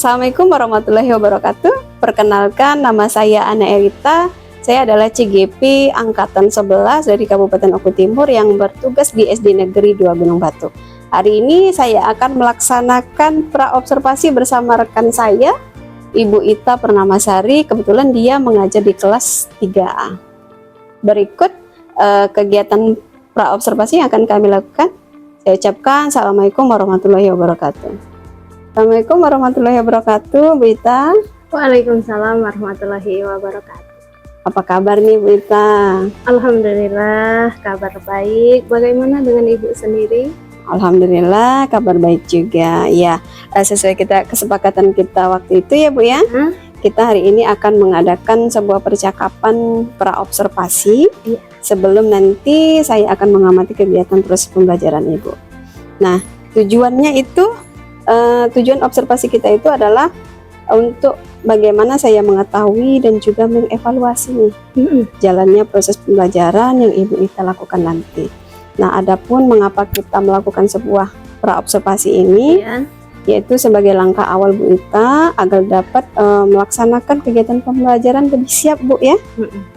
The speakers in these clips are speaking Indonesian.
Assalamualaikum warahmatullahi wabarakatuh. Perkenalkan, nama saya Ana Erita. Saya adalah CGP Angkatan 11 dari Kabupaten Oku Timur yang bertugas di SD Negeri 2 Gunung Batu. Hari ini saya akan melaksanakan pra-observasi bersama rekan saya, Ibu Ita Pernamasari. Kebetulan dia mengajar di kelas 3A. Berikut kegiatan pra-observasi yang akan kami lakukan. Saya ucapkan Assalamualaikum warahmatullahi wabarakatuh. Assalamualaikum warahmatullahi wabarakatuh, Bu Ita. Waalaikumsalam warahmatullahi wabarakatuh. Apa kabar nih, Bu Ita? Alhamdulillah, kabar baik. Bagaimana dengan Ibu sendiri? Alhamdulillah, kabar baik juga. Ya, sesuai kesepakatan kita waktu itu ya, Bu ya. Kita hari ini akan mengadakan sebuah percakapan pra-observasi. Sebelum nanti saya akan mengamati kegiatan proses pembelajaran Ibu. Nah, tujuannya itu tujuan observasi kita itu adalah untuk bagaimana saya mengetahui dan juga mengevaluasi jalannya proses pembelajaran yang Ibu Ita lakukan nanti. Nah, adapun mengapa kita melakukan sebuah pra-observasi ini, yaitu sebagai langkah awal Bu Ita agar dapat melaksanakan kegiatan pembelajaran lebih siap, Bu ya,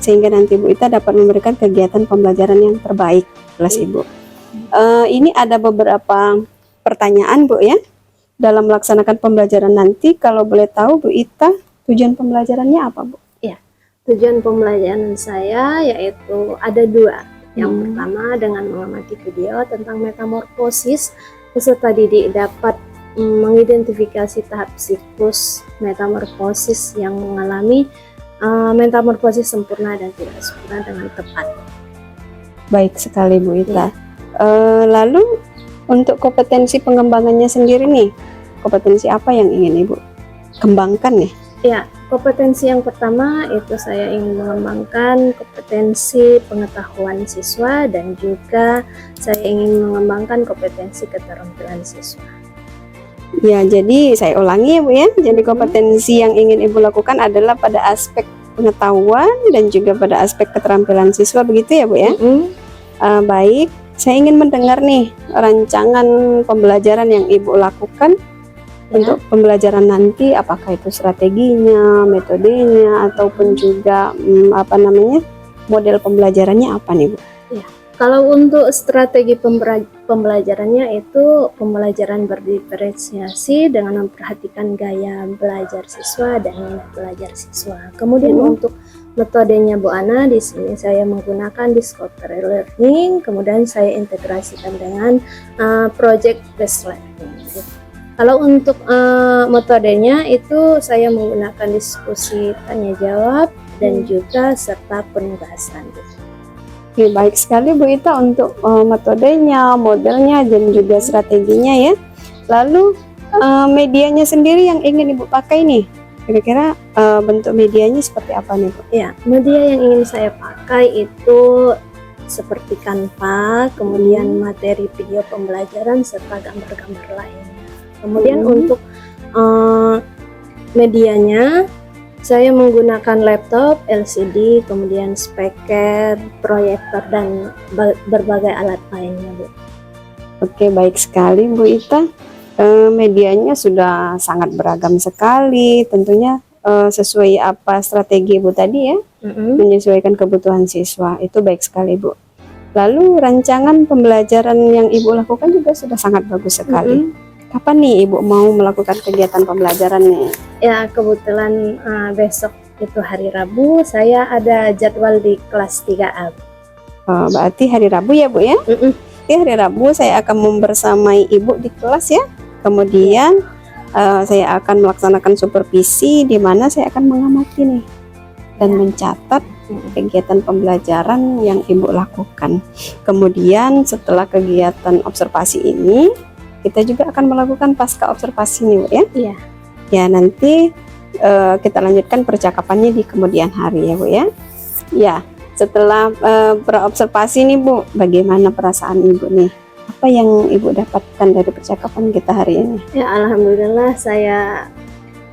sehingga nanti Bu Ita dapat memberikan kegiatan pembelajaran yang terbaik kelas Ibu. Ini ada beberapa pertanyaan, Bu ya. Dalam melaksanakan pembelajaran nanti, kalau boleh tahu Bu Ita, tujuan pembelajarannya apa, Bu? Ya, tujuan pembelajaran saya yaitu ada dua. Yang pertama dengan mengamati video tentang metamorfosis, peserta didik dapat mengidentifikasi tahap siklus metamorfosis yang mengalami metamorfosis sempurna dan tidak sempurna dengan tepat. Baik sekali Bu Ita. Lalu untuk kompetensi pengembangannya sendiri nih, kompetensi apa yang ingin Ibu kembangkan nih? Ya, kompetensi yang pertama itu saya ingin mengembangkan kompetensi pengetahuan siswa dan juga saya ingin mengembangkan kompetensi keterampilan siswa. Ya, jadi saya ulangi ya Bu ya. Jadi kompetensi yang ingin Ibu lakukan adalah pada aspek pengetahuan dan juga pada aspek keterampilan siswa, begitu ya Bu ya? Baik. Saya ingin mendengar nih rancangan pembelajaran yang Ibu lakukan untuk pembelajaran nanti, apakah itu strateginya, metodenya, ataupun juga model pembelajarannya apa nih Bu? Ya, kalau untuk strategi pembelajarannya itu pembelajaran berdiferensiasi dengan memperhatikan gaya belajar siswa dan minat belajar siswa. Kemudian untuk metodenya Bu Ana, di sini saya menggunakan discovery learning, kemudian saya integrasikan dengan project based learning. Kalau untuk metodenya itu saya menggunakan diskusi tanya jawab dan juga serta penugasan. Oke, baik sekali Bu Ita untuk metodenya, modelnya dan juga strateginya ya. Lalu medianya sendiri yang ingin Ibu pakai nih, kira-kira bentuk medianya seperti apa nih Bu? Ya, media yang ingin saya pakai itu seperti Canva, kemudian materi video pembelajaran serta gambar-gambar lainnya. Kemudian untuk medianya saya menggunakan laptop, LCD, kemudian speaker, proyektor dan berbagai alat lainnya Bu. Oke, baik sekali Bu Ita. Medianya sudah sangat beragam sekali, tentunya sesuai apa strategi Ibu tadi ya, menyesuaikan kebutuhan siswa, itu baik sekali Bu. Lalu rancangan pembelajaran yang Ibu lakukan juga sudah sangat bagus sekali. Kapan nih Ibu mau melakukan kegiatan pembelajaran nih? Ya, kebetulan besok itu hari Rabu, saya ada jadwal di kelas 3A. Berarti hari Rabu ya Bu ya? Oke, hari Rabu saya akan membersamai Ibu di kelas ya. Kemudian saya akan melaksanakan supervisi di mana saya akan mengamati nih dan mencatat kegiatan pembelajaran yang Ibu lakukan. Kemudian setelah kegiatan observasi ini, kita juga akan melakukan pasca observasi nih Bu ya. Iya. Ya, nanti kita lanjutkan percakapannya di kemudian hari ya Bu ya. Ya, setelah pra-observasi nih Bu, bagaimana perasaan Ibu nih? Apa yang Ibu dapatkan dari percakapan kita hari ini? Ya, alhamdulillah saya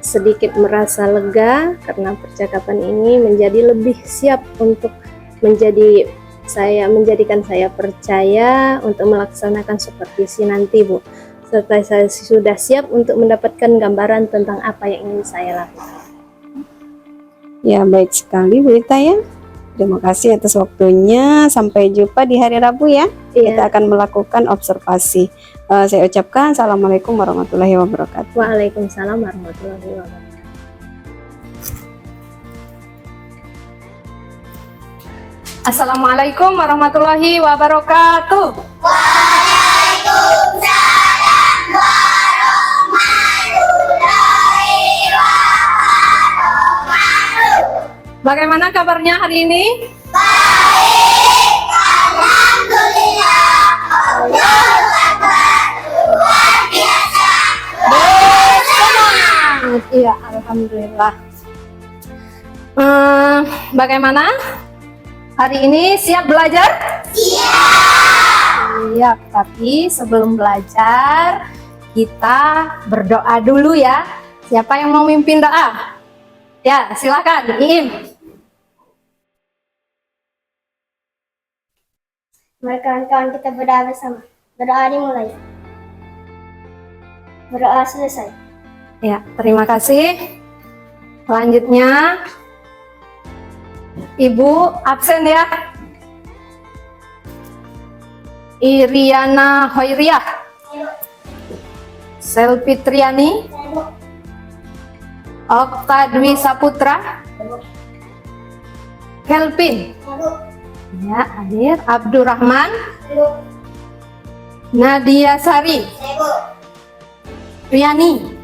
sedikit merasa lega karena percakapan ini menjadi lebih siap untuk menjadikan saya percaya untuk melaksanakan supervisi nanti Bu. serta saya sudah siap untuk mendapatkan gambaran tentang apa yang ingin saya lakukan. Ya, baik sekali Bu Ita ya. Terima kasih atas waktunya. Sampai jumpa di hari Rabu ya. Iya. Kita akan melakukan observasi. Saya ucapkan Assalamualaikum warahmatullahi wabarakatuh. Waalaikumsalam warahmatullahi wabarakatuh. Assalamualaikum warahmatullahi wabarakatuh. Bagaimana kabarnya hari ini? Bersemangat. Iya, alhamdulillah. Bagaimana? Hari ini siap belajar? Siap, tapi sebelum belajar kita berdoa dulu ya. Siapa yang mau mimpin doa? Ya, silakan, Iim. Mari kawan-kawan kita berdoa bersama. Berdoa dimulai. Berdoa selesai. Ya, terima kasih. Selanjutnya, Ibu absen ya. Iriana Hoiriah, Selfitriani, Okta Dwi Saputra, Kelvin, ya hadir. Abdurrahman, Nadia Sari, Riani.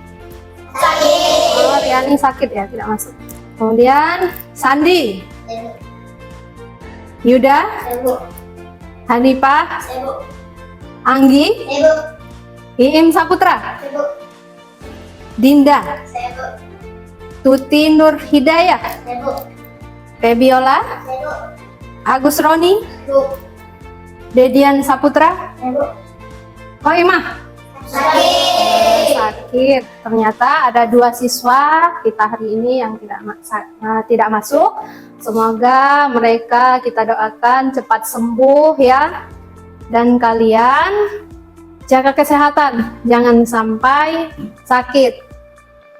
Oh, Riani sakit ya, tidak masuk. Kemudian Sandi, Yuda, Hanifah, Anggi, Iim Saputra, Dinda, Tuti Nur Hidayah, Febiola, Agus Roni, Dedian Saputra, Imah. Sakit. Ternyata ada 2 siswa kita hari ini yang tidak masuk. Semoga mereka kita doakan cepat sembuh ya. Dan kalian jaga kesehatan, jangan sampai sakit.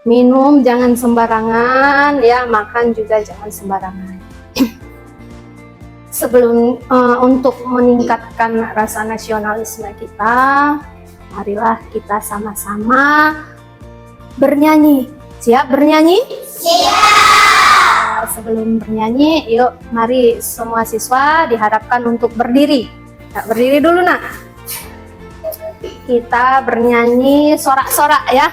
Minum jangan sembarangan ya, makan juga jangan sembarangan. Sebelum untuk meningkatkan rasa nasionalisme kita, marilah kita sama-sama bernyanyi. Siap bernyanyi? Siap! Sebelum bernyanyi, yuk mari semua siswa diharapkan untuk berdiri. Nah, berdiri dulu nak. Kita bernyanyi sorak-sorak ya.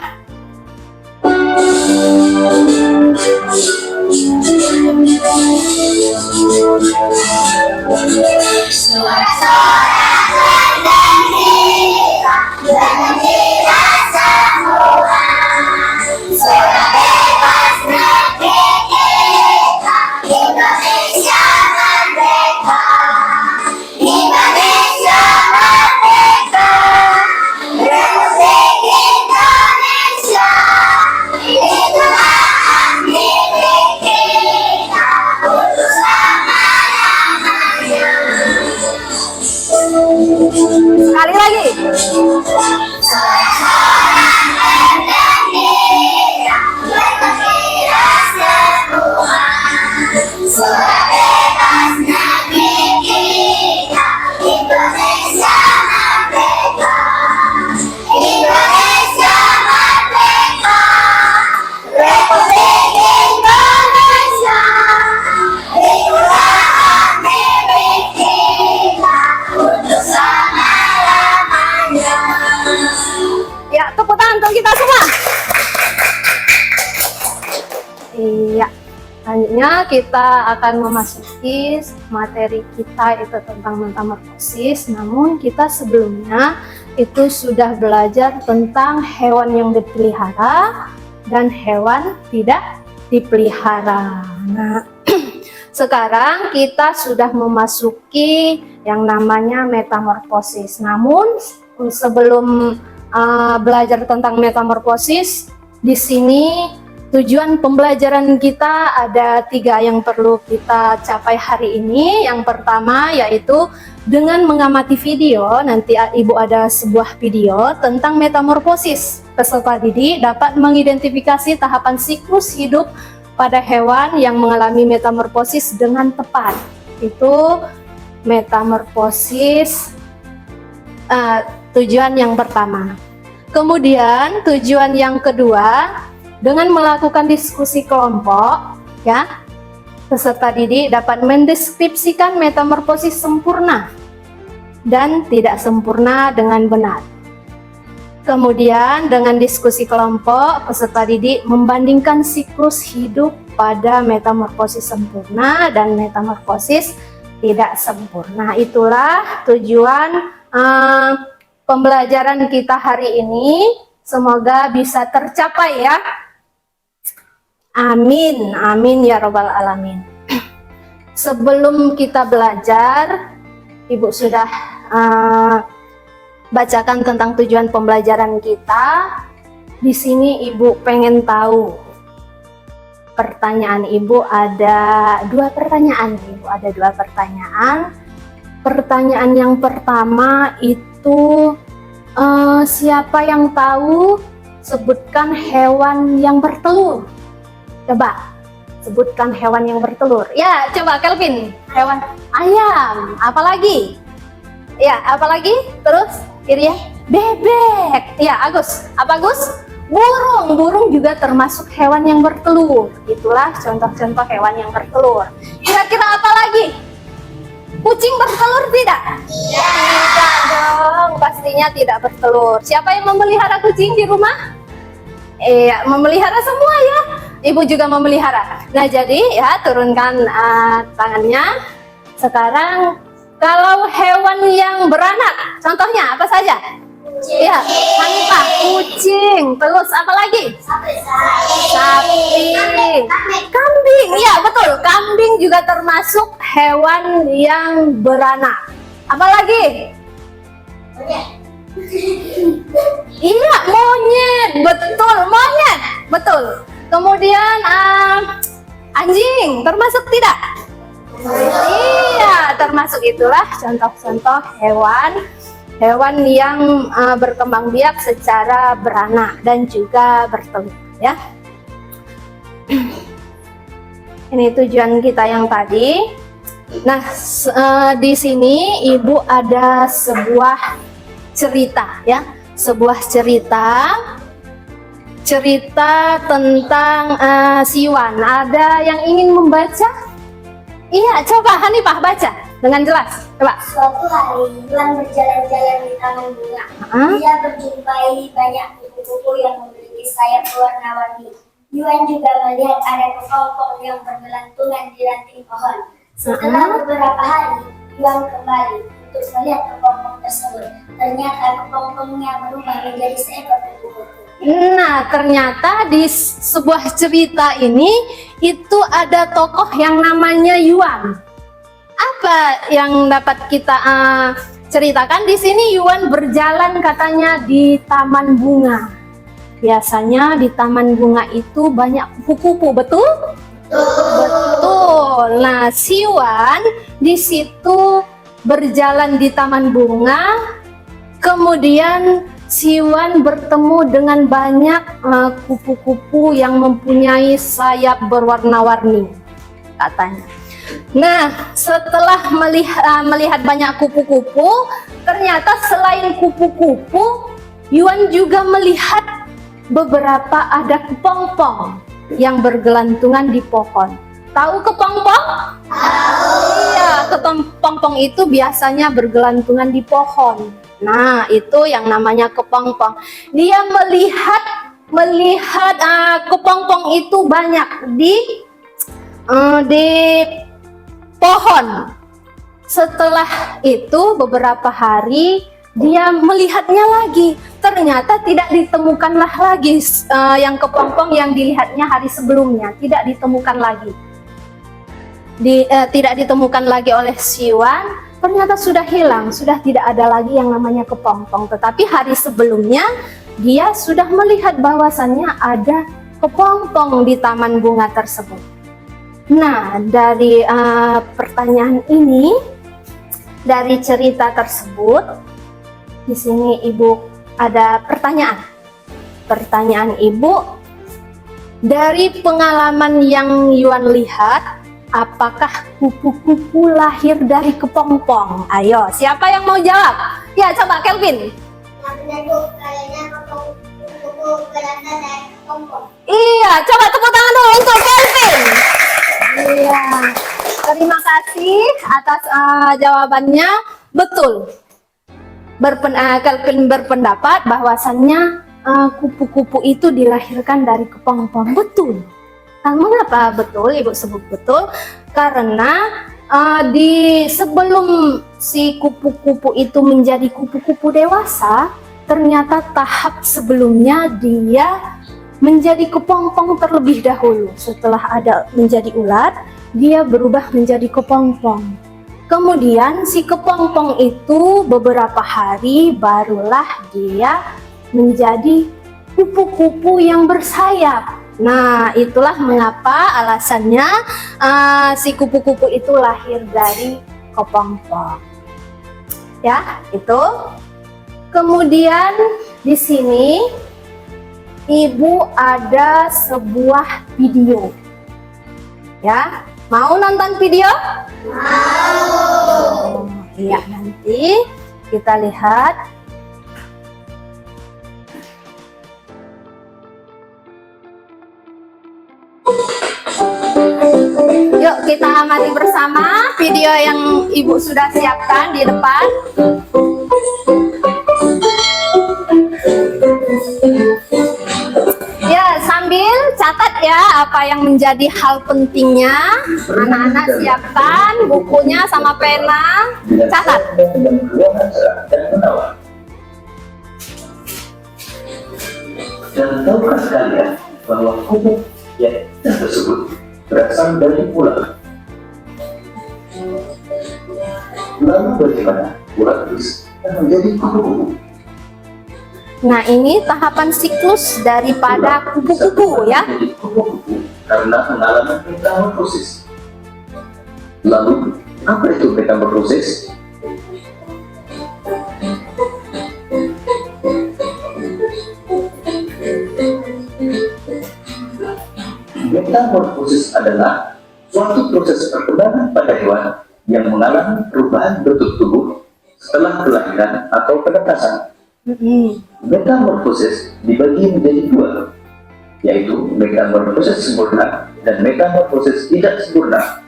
Sekali lagi. Ya, tepuk tangan untuk kita semua. Iya. Selanjutnya kita akan memasuki materi kita itu tentang metamorfosis. Namun kita sebelumnya itu sudah belajar tentang hewan yang dipelihara dan hewan tidak dipelihara. Nah, sekarang kita sudah memasuki yang namanya metamorfosis. Namun sebelum belajar tentang metamorfosis, di sini tujuan pembelajaran kita ada 3 yang perlu kita capai hari ini. Yang pertama yaitu dengan mengamati video, nanti Ibu ada sebuah video tentang metamorfosis. Peserta didik dapat mengidentifikasi tahapan siklus hidup pada hewan yang mengalami metamorfosis dengan tepat. Itu metamorfosis tujuan yang pertama. Kemudian tujuan yang kedua, dengan melakukan diskusi kelompok, ya, peserta didik dapat mendeskripsikan metamorfosis sempurna dan tidak sempurna dengan benar. Kemudian dengan diskusi kelompok, peserta didik membandingkan siklus hidup pada metamorfosis sempurna dan metamorfosis tidak sempurna. Itulah tujuan pembelajaran kita hari ini. Semoga bisa tercapai ya. Amin, amin ya robbal alamin. Sebelum kita belajar, Ibu sudah bacakan tentang tujuan pembelajaran kita. Di sini Ibu pengen tahu. Pertanyaan Ibu ada dua pertanyaan. Pertanyaan yang pertama itu siapa yang tahu? Sebutkan hewan yang bertelur. Coba sebutkan hewan yang bertelur. Ya, coba Kelvin. Hewan ayam. Apalagi? Ya, apalagi? Terus Iria, bebek. Ya, Agus. Apa Agus? Burung. Burung juga termasuk hewan yang bertelur. Itulah contoh-contoh hewan yang bertelur. Kira-kira apa lagi? Kucing bertelur tidak? Tidak dong, pastinya tidak bertelur. Siapa yang memelihara kucing di rumah? Memelihara semua ya. Ibu juga memelihara. Nah, jadi ya turunkan tangannya. Sekarang kalau hewan yang beranak, contohnya apa saja? Iya, Hanifah, kucing. Terus apa lagi? Sapi. Kambing. Iya, betul. Kambing juga termasuk hewan yang beranak. Apa lagi? Iya, monyet. Betul, monyet. Betul. Kemudian anjing termasuk tidak? Iya, termasuk. Itulah contoh-contoh hewan yang berkembang biak secara beranak dan juga bertelur ya. Ini tujuan kita yang tadi. Nah, di sini Ibu ada sebuah cerita ya, sebuah cerita tentang Siwan. Ada yang ingin membaca? Iya, coba Hanifah baca dengan jelas. Coba. Suatu hari, Yuan berjalan-jalan di taman bunga. Dia berjumpai banyak kupu-kupu yang memiliki sayap berwarna-warni. Yuan juga melihat ada kepompong yang bergelantungan di ranting pohon. Setelah beberapa hari, Yuan kembali untuk melihat kepompong tersebut. Ternyata kepompongnya berubah menjadi seekor kupu-kupu. Nah, ternyata di sebuah cerita ini itu ada tokoh yang namanya Yuan. Apa yang dapat kita ceritakan di sini? Yuan berjalan katanya di taman bunga. Biasanya di taman bunga itu banyak kupu-kupu, betul? Betul. Nah, Siwan di situ berjalan di taman bunga. Kemudian Siwan bertemu dengan banyak kupu-kupu yang mempunyai sayap berwarna-warni, katanya. Nah, setelah melihat banyak kupu-kupu, ternyata selain kupu-kupu, Yuan juga melihat beberapa ada kepompong yang bergelantungan di pohon. Tahu kepompong? Tahu. Iya, kepompong itu biasanya bergelantungan di pohon. Nah, itu yang namanya kepompong. Dia melihat kepompong itu banyak di pohon. Setelah itu beberapa hari dia melihatnya lagi. Ternyata tidak ditemukanlah lagi yang kepompong yang dilihatnya hari sebelumnya. Tidak ditemukan lagi. Tidak ditemukan lagi oleh Siwan. Ternyata sudah hilang, sudah tidak ada lagi yang namanya kepompong. Tetapi hari sebelumnya dia sudah melihat bahwasannya ada kepompong di taman bunga tersebut. Nah, dari pertanyaan ini dari cerita tersebut, di sini Ibu ada pertanyaan. Pertanyaan Ibu, dari pengalaman yang Yuan lihat, apakah kupu-kupu lahir dari kepompong? Ayo, siapa yang mau jawab? Ya, coba Kelvin. Yang benar Bu, kayaknya kupu-kupu berasal dari kepompong. Iya, coba tepuk tangan dulu untuk Kelvin. Iya, terima kasih atas jawabannya. Betul. Kelvin berpendapat bahwasannya kupu-kupu itu dilahirkan dari kepompong. Betul. Mengapa betul Ibu sebut betul? Karena sebelum si kupu-kupu itu menjadi kupu-kupu dewasa, ternyata tahap sebelumnya dia menjadi kepompong terlebih dahulu. Setelah ada menjadi ular, dia berubah menjadi kepompong. Kemudian si kepompong itu beberapa hari barulah dia menjadi kupu-kupu yang bersayap. Nah, itulah mengapa alasannya si kupu-kupu itu lahir dari kepompong. Ya, itu. Kemudian di sini Ibu ada sebuah video. Ya, mau nonton video? Mau. Iya, nanti kita lihat. Yuk kita amati bersama video yang Ibu sudah siapkan di depan. Ya, sambil catat ya apa yang menjadi hal pentingnya. Anak-anak siapkan bukunya sama pena, catat. Dan tahukah kalian bahwa kupu yang tersebut berasal dari ular? Lalu bagaimana ular bisa menjadi kupu-kupu? Nah, ini tahapan siklus daripada kupu-kupu ya. Menjadi kupu-kupu karena mengalami metamorfosis. Lalu, apa itu metamorfosis? Metamorfosis adalah suatu proses perkembangan pada hewan yang mengalami perubahan bentuk tubuh setelah kelahiran atau penetasan. Metamorfosis dibagi menjadi dua, yaitu metamorfosis sempurna dan metamorfosis tidak sempurna.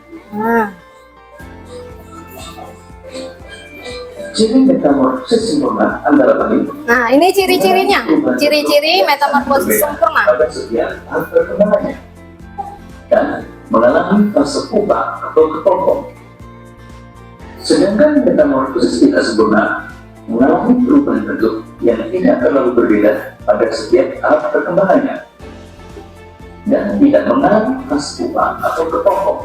Ciri metamorfosis sempurna antara lain. Nah, ini ciri-cirinya. Ciri-ciri metamorfosis sempurna. Pada setiap tahap perkembangannya dan mengalami fase pupa atau kepompong. Sedangkan metamorfosis tidak sempurna mengalami perubahan bentuk yang tidak terlalu berbeda pada setiap tahap perkembangannya dan tidak mengalami fase pupa atau kepompong.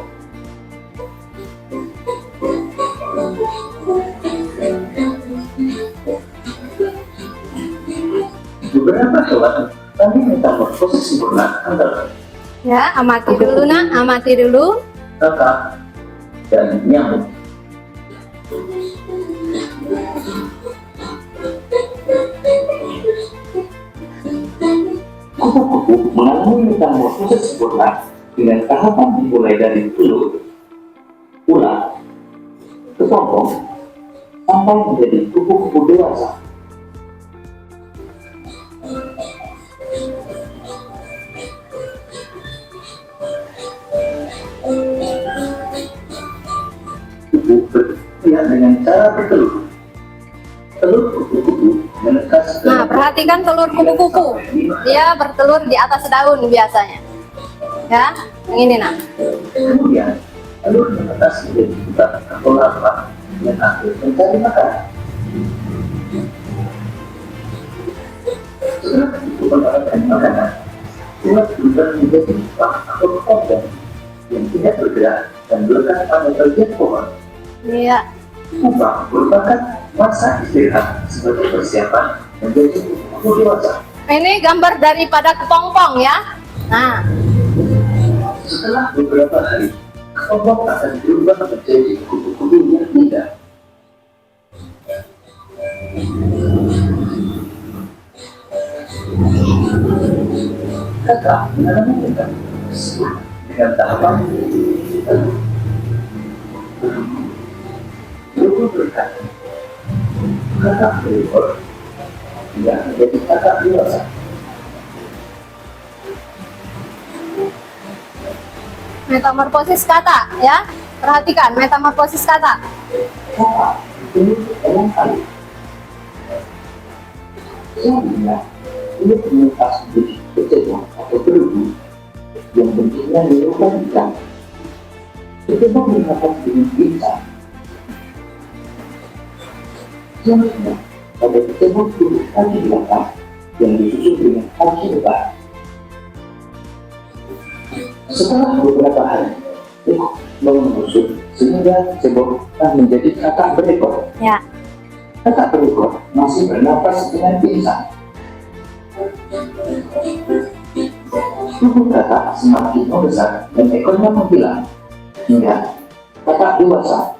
Beberapa hewan mengalami metamorfosis sempurna antara Ya, amati dulu nak, amati dulu. kakak dan nyamuk. Kupu-kupu mengalami metamorfosis sempurna dengan tahapan dimulai dari telur, ular, kepompong, sampai menjadi kupu-kupu dewasa. Kupu berfungsi dengan cara bertelur. Telur kupu-kupu menetas. Nah, perhatikan telur kupu-kupu. Dia bertelur di atas daun biasanya. Ya, yang ini nak. Kemudian telur menetas menjadi budak atau larva dan akhir mencari makan. Setelah itu mendapatkan makanan, telur berubah menjadi pupa atau kepompong yang tidak bergerak dan melekat pada bagian pohon. Iya. Pupa merupakan masa istirahat sebagai persiapan menjadi kupu-kupu dewasa. Ini gambar daripada kepompong ya. Nah, Setelah beberapa hari, kepompong akan berubah menjadi kupu-kupu yang indah. Kakak mengalami mereka dengan tahapan berubah berkata kakak berikut tidak menjadi kakak dewasa. Metamorfosis kata ya. Perhatikan metamorfosis kata. Kakak itu dalam kali sebenarnya ini komunikasi kecil atau berhubung yang bentuknya dilakukan itu menggunakan dengan bisa. Selanjutnya, pada ketemu huruf kaki belakang yang disusun dengan kaki depan. Setelah beberapa hari, mengusut sehingga cebok menjadi kakak berekor. Ya. Kakak berekor masih bernapas dengan pincang. Tubuh kakak semakin membesar dan ekornya menghilang hingga kakak dewasa.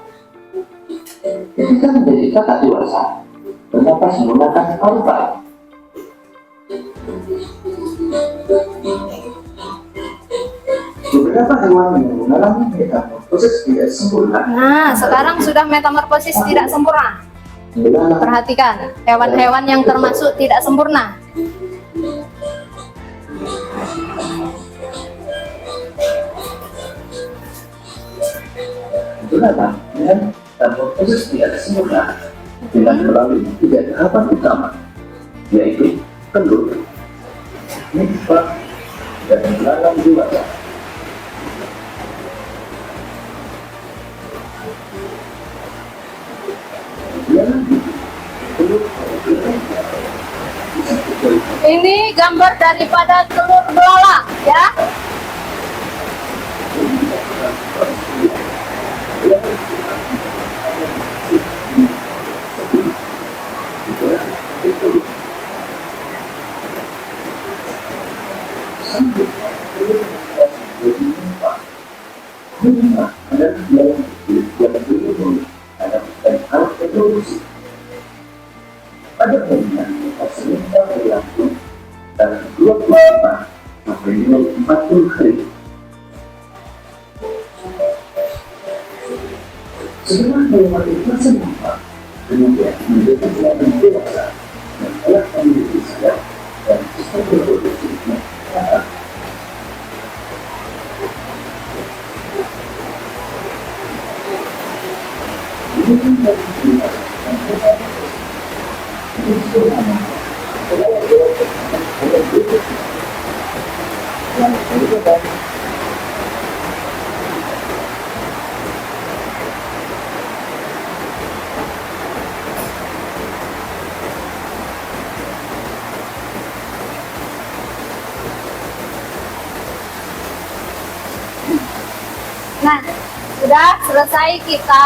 Ketika menjadi kakak dewasa, bernapas menggunakan paru-paru. Beberapa hewan yang mengalami metamorfosis tidak sempurna. Nah, sekarang sudah metamorfosis tidak sempurna. Perhatikan, hewan-hewan yang termasuk tidak sempurna. Menggunakan metamorfosis tidak sempurna dengan melalui 3 tahapan utama, yaitu telur, nimfa, dan belalang dewasa. Ini gambar daripada telur belalang ya. Pada umumnya, perselingkuhan berlangsung dalam 25 sampai 40 hari. Setelah melewati perselingkuhan, kemudian menjadi belalang dewasa dan telah memiliki sadar dan sistem reproduksinya. Nah, sudah selesai kita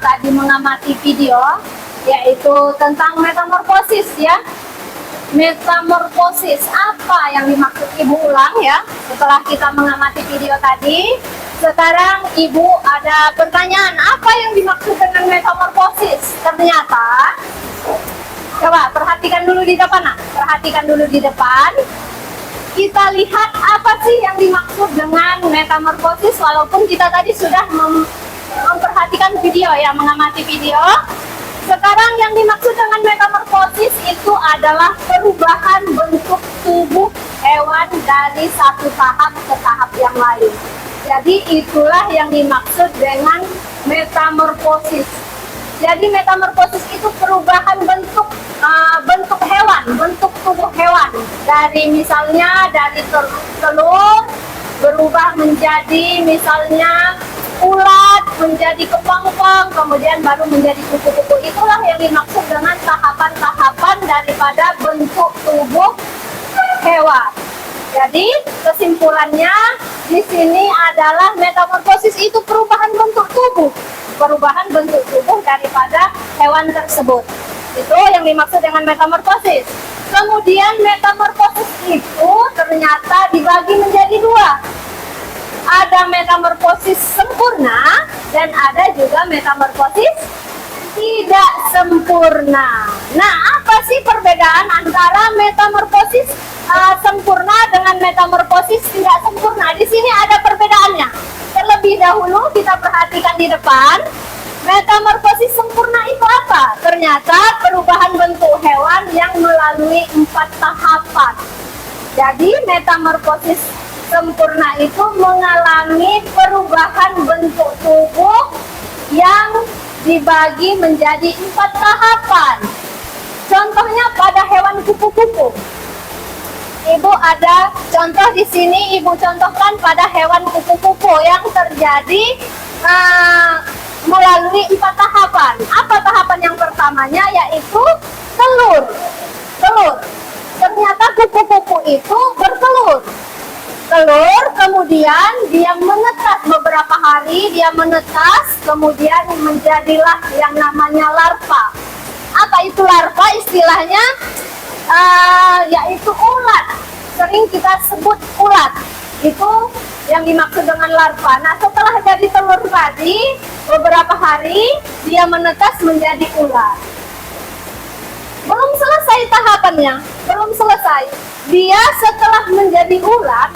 tadi mengamati video, yaitu tentang metamorfosis ya. Metamorfosis, apa yang dimaksud Ibu ulang ya? Setelah kita mengamati video tadi, sekarang Ibu ada pertanyaan, apa yang dimaksud dengan metamorfosis? Ternyata, coba perhatikan dulu di depan, perhatikan dulu di depan. Kita lihat apa sih yang dimaksud dengan metamorfosis, walaupun kita tadi sudah memperhatikan video ya, mengamati video. Sekarang yang dimaksud dengan metamorfosis itu adalah perubahan bentuk tubuh hewan dari satu tahap ke tahap yang lain. Jadi itulah yang dimaksud dengan metamorfosis. Jadi metamorfosis itu perubahan bentuk hewan, bentuk tubuh hewan, dari misalnya dari telur berubah menjadi misalnya ulat, menjadi kepompong, kemudian baru menjadi kupu-kupu. Itulah yang dimaksud dengan tahapan-tahapan daripada bentuk tubuh hewan. Jadi kesimpulannya di sini adalah metamorfosis itu perubahan bentuk tubuh, perubahan bentuk tubuh daripada hewan tersebut. Itu yang dimaksud dengan metamorfosis. Kemudian metamorfosis itu ternyata dibagi menjadi 2. Ada metamorfosis sempurna dan ada juga metamorfosis tidak sempurna. Nah, apa sih perbedaan antara metamorfosis sempurna dengan metamorfosis tidak sempurna? Di sini ada perbedaannya. Terlebih dahulu kita perhatikan di depan. Metamorfosis sempurna itu apa? Ternyata perubahan bentuk hewan yang melalui 4 tahapan. Jadi metamorfosis sempurna itu mengalami perubahan bentuk tubuh yang dibagi menjadi 4 tahapan. Contohnya pada hewan kupu-kupu. Ibu ada contoh di sini, Ibu contohkan pada hewan kupu-kupu yang terjadi melalui 4 tahapan. Apa tahapan yang pertamanya? Yaitu telur. Ternyata kupu-kupu itu bertelur. Kemudian dia menetas beberapa hari, kemudian menjadilah yang namanya larva. Apa itu larva? Istilahnya yaitu ulat. Sering kita sebut ulat. Itu yang dimaksud dengan larva. Nah, setelah jadi telur tadi, beberapa hari dia menetas menjadi ulat. Belum selesai tahapannya, belum selesai. Dia setelah menjadi ulat,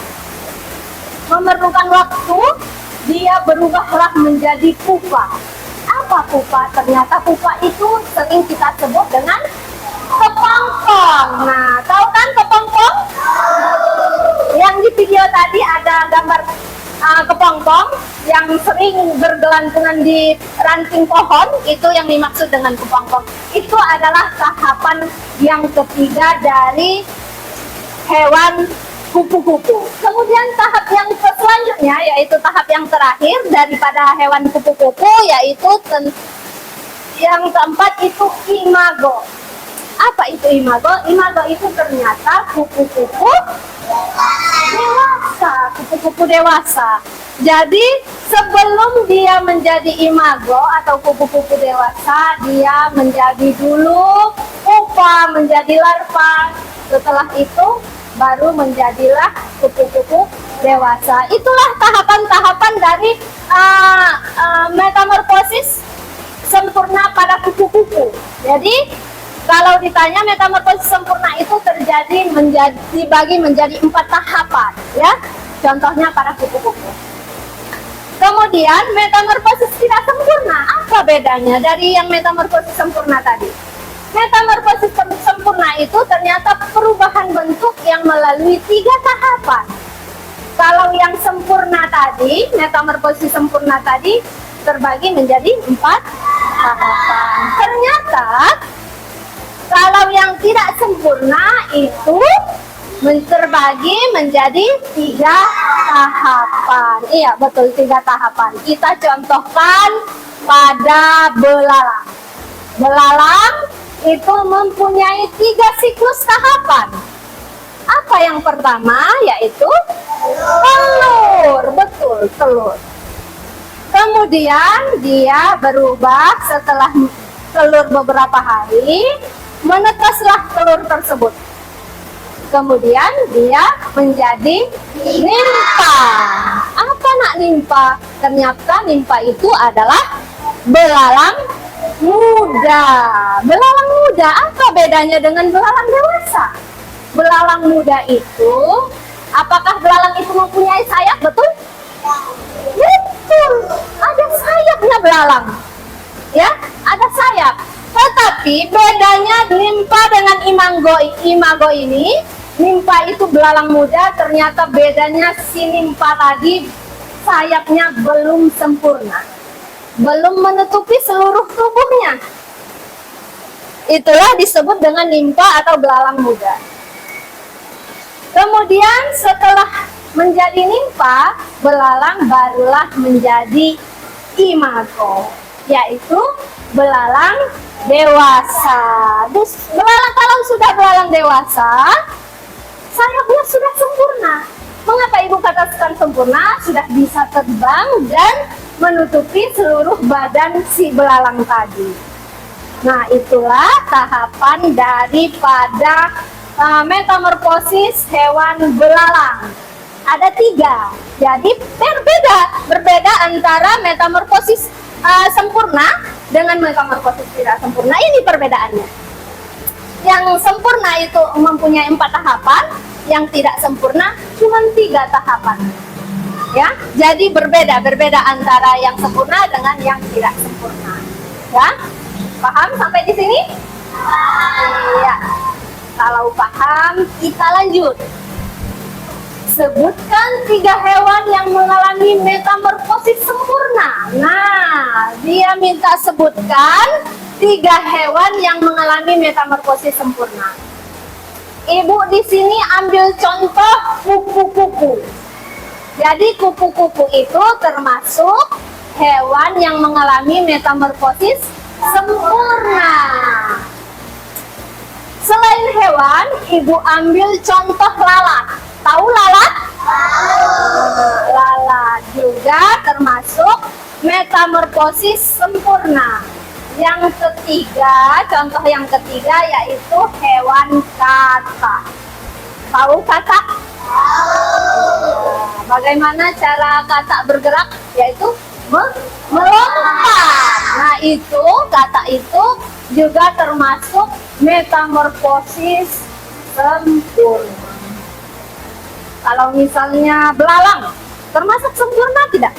memerlukan waktu, dia berubahlah menjadi pupa. Apa pupa? Ternyata pupa itu sering kita sebut dengan kepompong. Nah, tahu kan kepompong? Yang di video tadi ada gambar kepompong yang sering bergelantungan di ranting pohon, itu yang dimaksud dengan kepompong. Itu adalah tahapan yang ketiga dari hewan kupu-kupu. Kemudian tahap yang selanjutnya, yaitu tahap yang terakhir daripada hewan kupu-kupu, yaitu yang keempat itu imago. Apa itu imago? Imago itu ternyata kupu-kupu dewasa. Jadi sebelum dia menjadi imago atau kupu-kupu dewasa, dia menjadi dulu pupa, menjadi larva. Setelah itu baru menjadilah kupu-kupu dewasa. Itulah tahapan-tahapan dari metamorfosis sempurna pada kupu-kupu. Jadi kalau ditanya metamorfosis sempurna itu terjadi dibagi menjadi 4 tahapan, ya. Contohnya pada kupu-kupu. Kemudian metamorfosis tidak sempurna, apa bedanya dari yang metamorfosis sempurna tadi? Metamorfosis sempurna itu ternyata perubahan bentuk yang melalui 3 tahapan. Kalau yang sempurna tadi, metamorfosis sempurna tadi terbagi menjadi 4 tahapan. Ternyata kalau yang tidak sempurna itu terbagi menjadi 3 tahapan. Iya, betul, 3 tahapan. Kita contohkan pada belalang. Belalang itu mempunyai 3 siklus tahapan. Apa yang pertama? Yaitu telur. Betul, telur. Kemudian dia berubah setelah telur beberapa hari, menetaslah telur tersebut. Kemudian dia menjadi nimpa. Apa nak nimpa? Ternyata nimpa itu adalah belalang muda. Belalang muda, apa bedanya dengan belalang dewasa? Belalang muda itu, apakah belalang itu mempunyai sayap? Betul? Betul, ada sayapnya belalang. Ya, ada sayap. Tetapi bedanya nimpa dengan imago ini, nimpa itu belalang muda, ternyata bedanya si nimpa tadi sayapnya belum sempurna, belum menutupi seluruh tubuhnya. Itulah disebut dengan nimpa atau belalang muda. Kemudian setelah menjadi nimpa, belalang barulah menjadi imago, yaitu belalang dewasa. Terus belalang, kalau sudah belalang dewasa, sayapnya sudah sempurna. Mengapa ibu katakan sempurna? Sudah bisa terbang dan menutupi seluruh badan si belalang tadi. Nah, itulah tahapan daripada metamorfosis hewan belalang. Ada 3. Jadi berbeda antara metamorfosis sempurna dengan metamorfosis tidak sempurna. Ini perbedaannya. Yang sempurna itu mempunyai 4 tahapan, yang tidak sempurna cuma 3 tahapan. Ya, jadi berbeda antara yang sempurna dengan yang tidak sempurna. Ya, paham sampai di sini? Iya. Kalau paham, kita lanjut. Sebutkan 3 hewan yang mengalami metamorfosis sempurna. Nah, dia minta sebutkan 3 hewan yang mengalami metamorfosis sempurna. Ibu di sini ambil contoh kupu-kupu. Jadi kupu-kupu itu termasuk hewan yang mengalami metamorfosis sempurna. Selain hewan, ibu ambil contoh lalat. Tahu lalat? Lalat juga termasuk metamorfosis sempurna. Yang ketiga, contoh yang ketiga yaitu hewan katak. Tahu katak? Bagaimana cara katak bergerak? Yaitu melompat. Nah, itu katak itu juga termasuk metamorfosis sempurna. Kalau misalnya belalang, termasuk sempurna tidak?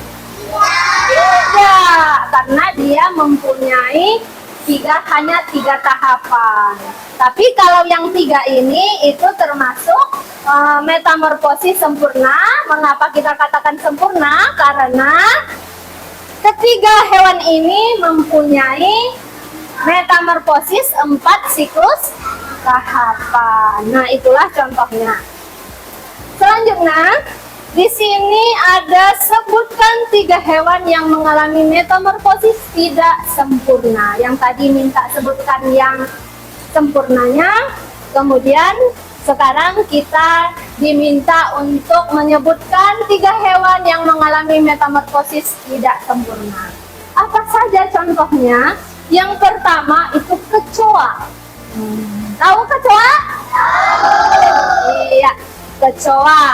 Tidak, karena dia mempunyai hanya 3 tahapan. Tapi kalau yang 3 ini itu termasuk metamorfosis sempurna. Mengapa kita katakan sempurna? Karena ketiga hewan ini mempunyai metamorfosis 4 siklus tahapan. Nah, itulah contohnya. Selanjutnya, di sini ada sebutkan 3 hewan yang mengalami metamorfosis tidak sempurna. Yang tadi minta sebutkan yang sempurnanya, kemudian sekarang kita diminta untuk menyebutkan 3 hewan yang mengalami metamorfosis tidak sempurna. Apa saja contohnya? Yang pertama itu kecoa. Tahu kecoa? Iya, kecoa.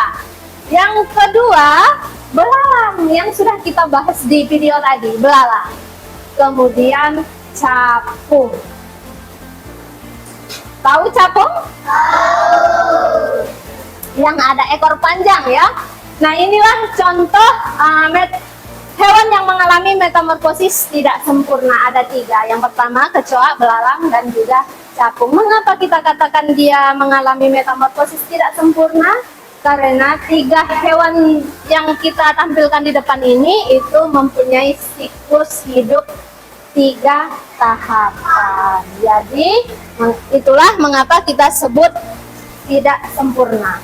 Yang kedua, belalang yang sudah kita bahas di video tadi, belalang. Kemudian capung. Tahu capung? Yang ada ekor panjang ya. Nah, inilah contoh hewan yang mengalami metamorfosis tidak sempurna. Ada 3. Yang pertama kecoa, belalang, dan juga capung. Mengapa kita katakan dia mengalami metamorfosis tidak sempurna? Karena 3 hewan yang kita tampilkan di depan ini itu mempunyai siklus hidup 3 tahapan. Jadi itulah mengapa kita sebut tidak sempurna.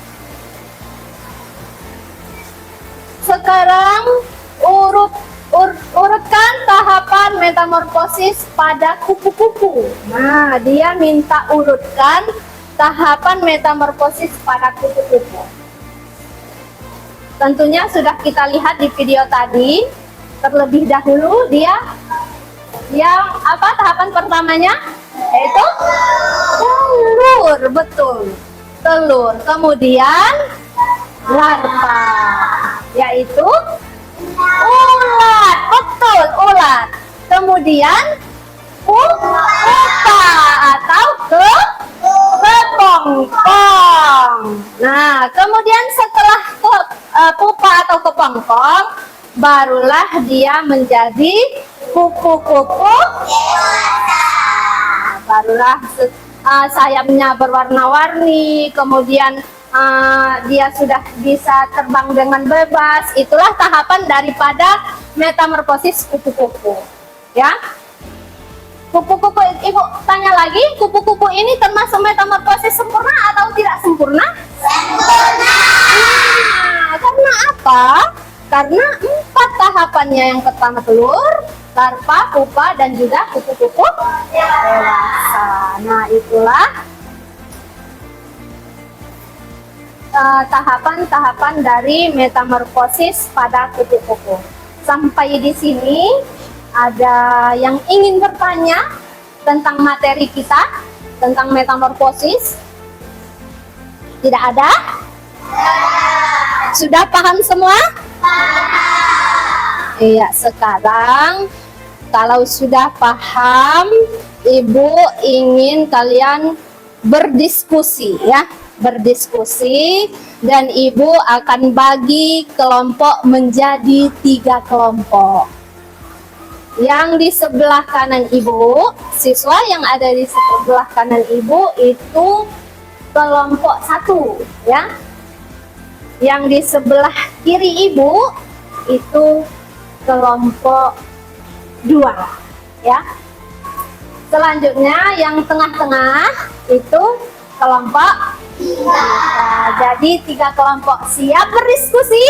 Sekarang urutkan tahapan metamorfosis pada kupu-kupu. Nah, dia minta urutkan tahapan metamorfosis pada kupu-kupu. Tentunya sudah kita lihat di video tadi. Terlebih dahulu dia yang apa tahapan pertamanya? Yaitu telur, betul. Telur. Kemudian larva, yaitu ulat, betul, ulat. Kemudian pupa atau kepompong. Nah, kemudian setelah pupa atau kepompong, barulah dia menjadi kupu-kupu dewasa. Barulah sayapnya berwarna-warni, kemudian dia sudah bisa terbang dengan bebas. Itulah tahapan daripada metamorfosis kupu-kupu. Ya, kupu-kupu, ibu tanya lagi, kupu-kupu ini termasuk metamorfosis sempurna atau tidak sempurna? Sempurna. Karena apa? Karena 4 tahapannya. Yang pertama telur, larva, pupa, dan juga kupu-kupu dewasa. Nah, itulah tahapan-tahapan dari metamorfosis pada kupu-kupu. Sampai di sini ada yang ingin bertanya tentang materi kita, tentang metamorfosis? Tidak ada? Sudah paham semua? Iya, sekarang Kalau sudah paham, Ibu ingin kalian berdiskusi ya, berdiskusi, dan Ibu akan bagi kelompok menjadi 3 kelompok. Yang di sebelah kanan Ibu, siswa yang ada di sebelah kanan Ibu itu kelompok 1 ya. Yang di sebelah kiri Ibu itu kelompok 2 ya. Selanjutnya yang tengah-tengah itu kelompok 3. Jadi 3 kelompok siap berdiskusi?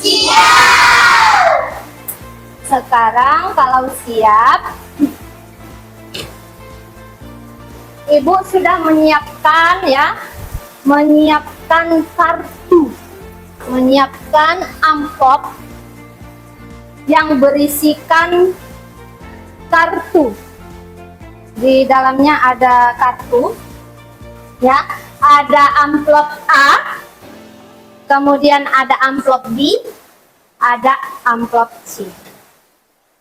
Siap. Sekarang kalau siap, Ibu sudah menyiapkan ya, menyiapkan kartu, menyiapkan amplop yang berisikan kartu. Di dalamnya ada kartu ya, ada amplop A, kemudian ada amplop B, ada amplop C.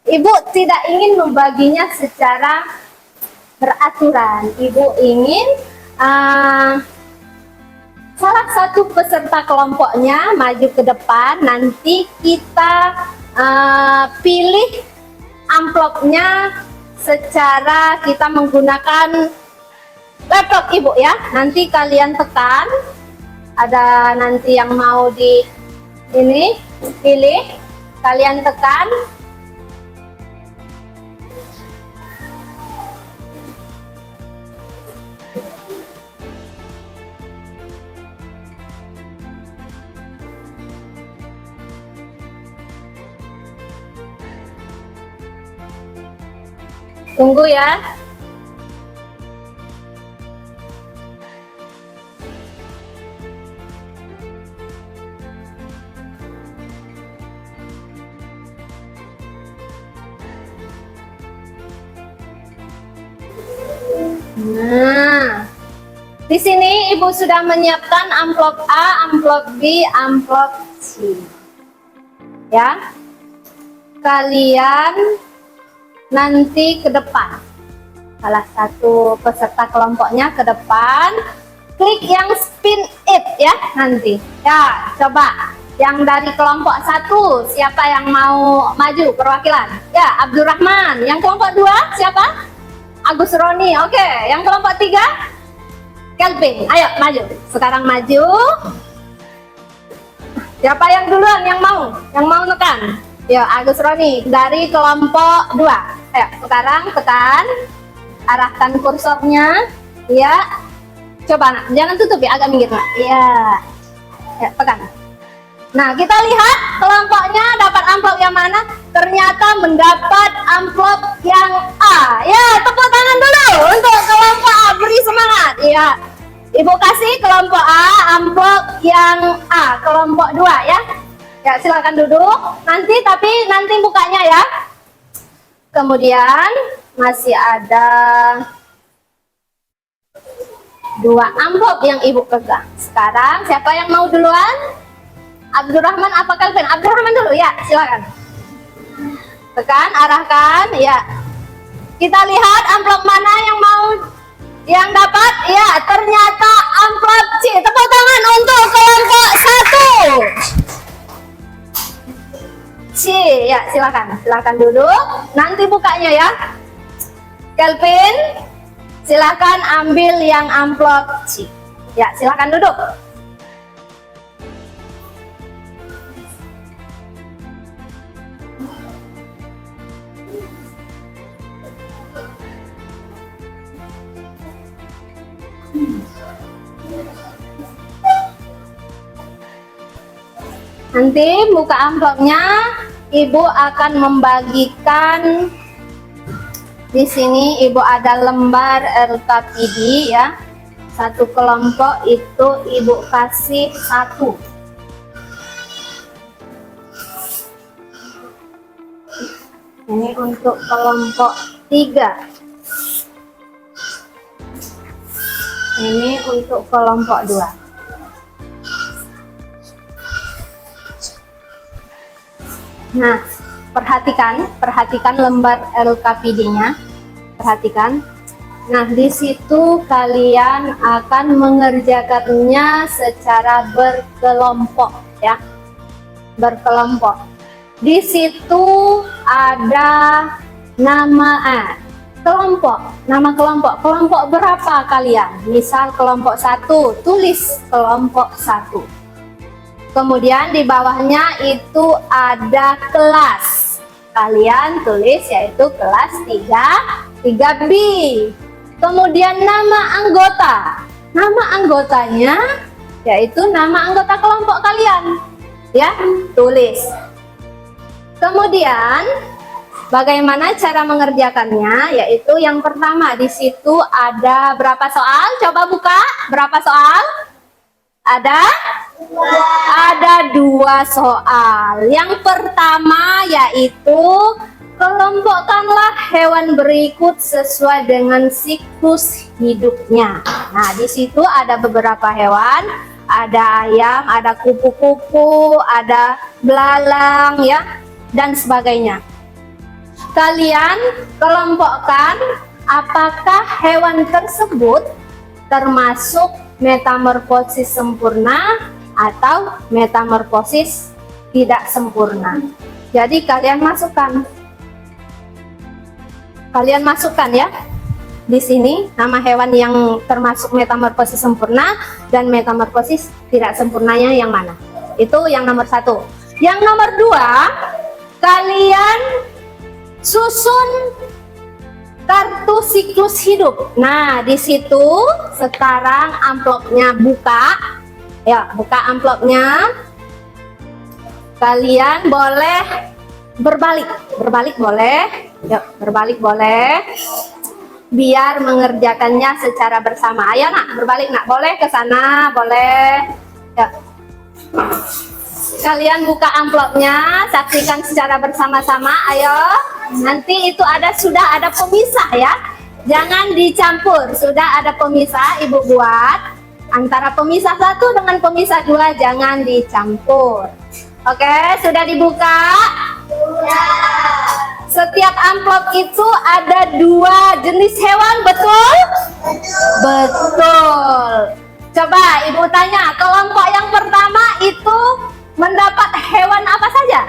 Ibu tidak ingin membaginya secara beraturan. Ibu ingin salah satu peserta kelompoknya maju ke depan, nanti kita pilih amplopnya secara kita menggunakan laptop Ibu ya. Nanti kalian tekan, ada nanti yang mau di ini pilih, kalian tekan. Tunggu ya. Nah, di sini Ibu sudah menyiapkan amplop A, amplop B, amplop C. Ya. Kalian nanti ke depan, salah satu peserta kelompoknya ke depan, klik yang spin it ya nanti ya. Coba yang dari kelompok 1 siapa yang mau maju perwakilan ya? Abdurrahman. Yang kelompok 2 siapa? Agus Roni. Oke, yang kelompok 3 Kelvin. Ayo maju, sekarang maju. Siapa yang duluan yang mau nekan? Ya, Agus Roni dari kelompok 2. Ayo, sekarang tekan, arahkan kursornya. Ya, coba nak, jangan tutup ya, agak minggir nak. Ya, ya tekan. Nah, kita lihat kelompoknya dapat amplop yang mana? Ternyata mendapat amplop yang A. Ya, tepuk tangan dulu untuk kelompok A, beri semangat. Ya, Ibu kasih kelompok A amplop yang A, kelompok 2 ya. Ya, silakan duduk. Nanti bukanya ya. Kemudian masih ada 2 amplop yang Ibu pegang. Sekarang siapa yang mau duluan? Abdurrahman apa Kelvin? Abdurrahman dulu ya, silakan. Tekan, arahkan ya. Kita lihat amplop mana yang dapat. Ya, ternyata amplop C. Tepuk tangan untuk kelompok 1. C ya, silakan duduk. Nanti bukanya ya. Kelvin, silakan ambil yang amplop C. Ya, silakan duduk. Nanti buka amplopnya, Ibu akan membagikan. Di sini Ibu ada lembar RKPD ya. Satu kelompok itu Ibu kasih 1. Ini untuk kelompok 3. Ini untuk kelompok 2. Nah, perhatikan lembar LKPD-nya. Perhatikan. Nah, di situ kalian akan mengerjakannya secara berkelompok ya. Berkelompok. Di situ ada nama kelompok. Kelompok berapa kalian? Misal kelompok 1, tulis kelompok 1. Kemudian di bawahnya itu ada kelas. Kalian tulis yaitu kelas 3B. Kemudian nama anggota. Nama anggotanya yaitu nama anggota kelompok kalian. Ya, tulis. Kemudian bagaimana cara mengerjakannya? Yaitu yang pertama di situ ada berapa soal? Coba buka. Berapa soal? Ada 2 soal. Yang pertama yaitu kelompokkanlah hewan berikut sesuai dengan siklus hidupnya. Nah, di situ ada beberapa hewan, ada ayam, ada kupu-kupu, ada belalang ya, dan sebagainya. Kalian kelompokkan apakah hewan tersebut termasuk metamorfosis sempurna atau metamorfosis tidak sempurna. Jadi kalian masukkan ya di sini nama hewan yang termasuk metamorfosis sempurna dan metamorfosis tidak sempurnanya yang mana. Itu yang nomor 1. Yang nomor 2, kalian susun kartu siklus hidup. Nah, di situ sekarang amplopnya buka. Ya, buka amplopnya. Kalian boleh berbalik boleh. Yuk, berbalik boleh. Biar mengerjakannya secara bersama. Ayo nak, berbalik nak. Boleh ke sana, boleh. Ya. Kalian buka amplopnya, saksikan secara bersama-sama. Ayo. Nanti itu sudah ada pemisah ya. Jangan dicampur. Sudah ada pemisah, Ibu buat. Antara pemisah 1 dengan pemisah 2 jangan dicampur. Oke, sudah dibuka? Sudah. Setiap amplop itu ada 2 jenis hewan, betul? Betul. Coba Ibu tanya, kelompok yang pertama itu mendapat hewan apa saja?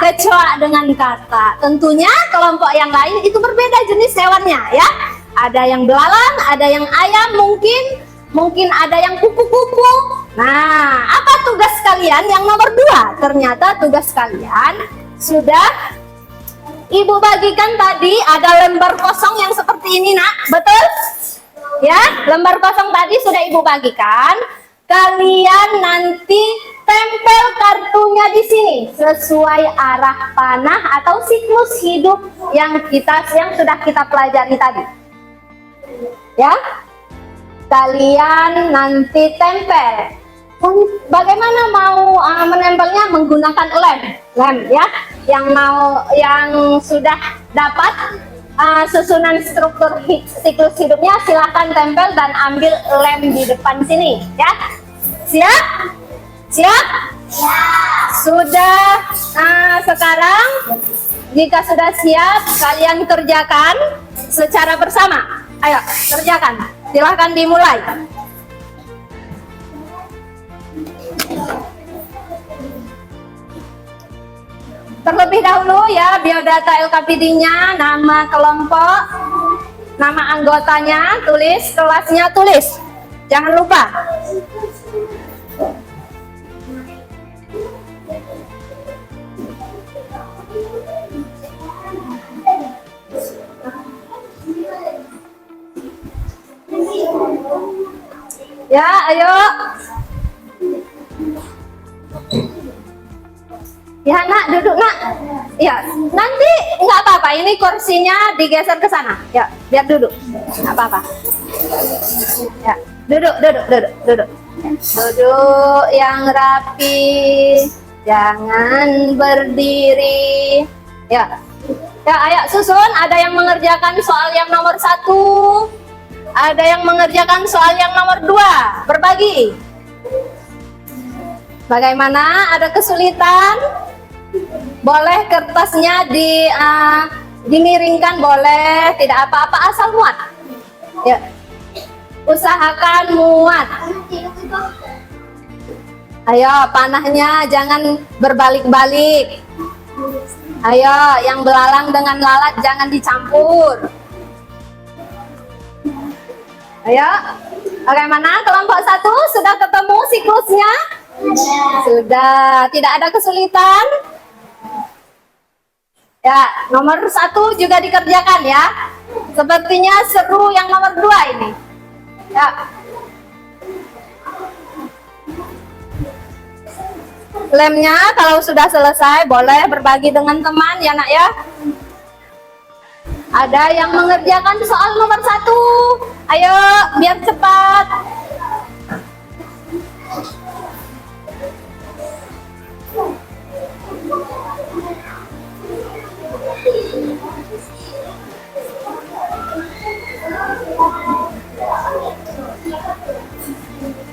Kecoa dengan kata. Tentunya kelompok yang lain itu berbeda jenis hewannya ya. Ada yang belalang, ada yang ayam, mungkin ada yang kupu-kupu. Nah, apa tugas kalian yang nomor 2? Ternyata tugas kalian sudah Ibu bagikan tadi, ada lembar kosong yang seperti ini nak, betul? Ya, lembar kosong tadi sudah Ibu bagikan. Kalian nanti tempel kartunya di sini sesuai arah panah atau siklus hidup yang sudah kita pelajari tadi. Ya, kalian nanti tempel. Bagaimana mau menempelnya? Menggunakan lem ya. Yang sudah dapat susunan struktur siklus hidupnya silahkan tempel dan ambil lem di depan sini ya. Siap? Siap? Ya. Sudah. Sekarang jika sudah siap, kalian kerjakan secara bersama. Ayo kerjakan, silahkan dimulai. Terlebih dahulu ya, biodata LKPD-nya, nama kelompok, nama anggotanya, tulis, kelasnya tulis. Jangan lupa. Ya, ayo. Ya nak, duduk nak. Ya, nanti nggak apa-apa. Ini kursinya digeser ke sana. Ya, biar duduk. Nggak apa-apa. Ya, duduk. Duduk yang rapi. Jangan berdiri. Ya, ayo susun. Ada yang mengerjakan soal yang nomor 1. Ada yang mengerjakan soal yang nomor 2. Berbagi. Bagaimana? Ada kesulitan? boleh kertasnya dimiringkan, boleh, tidak apa-apa asal muat. Ya. Usahakan muat. Ayo, panahnya jangan berbalik-balik. Ayo, yang belalang dengan lalat jangan dicampur. Ayo, bagaimana kelompok 1 sudah ketemu siklusnya? Sudah, tidak ada kesulitan. Ya, nomor 1 juga dikerjakan ya. Sepertinya seru yang nomor 2 ini. Ya. Lemnya kalau sudah selesai boleh berbagi dengan teman ya nak ya. Ada yang mengerjakan soal nomor 1. Ayo, biar cepat.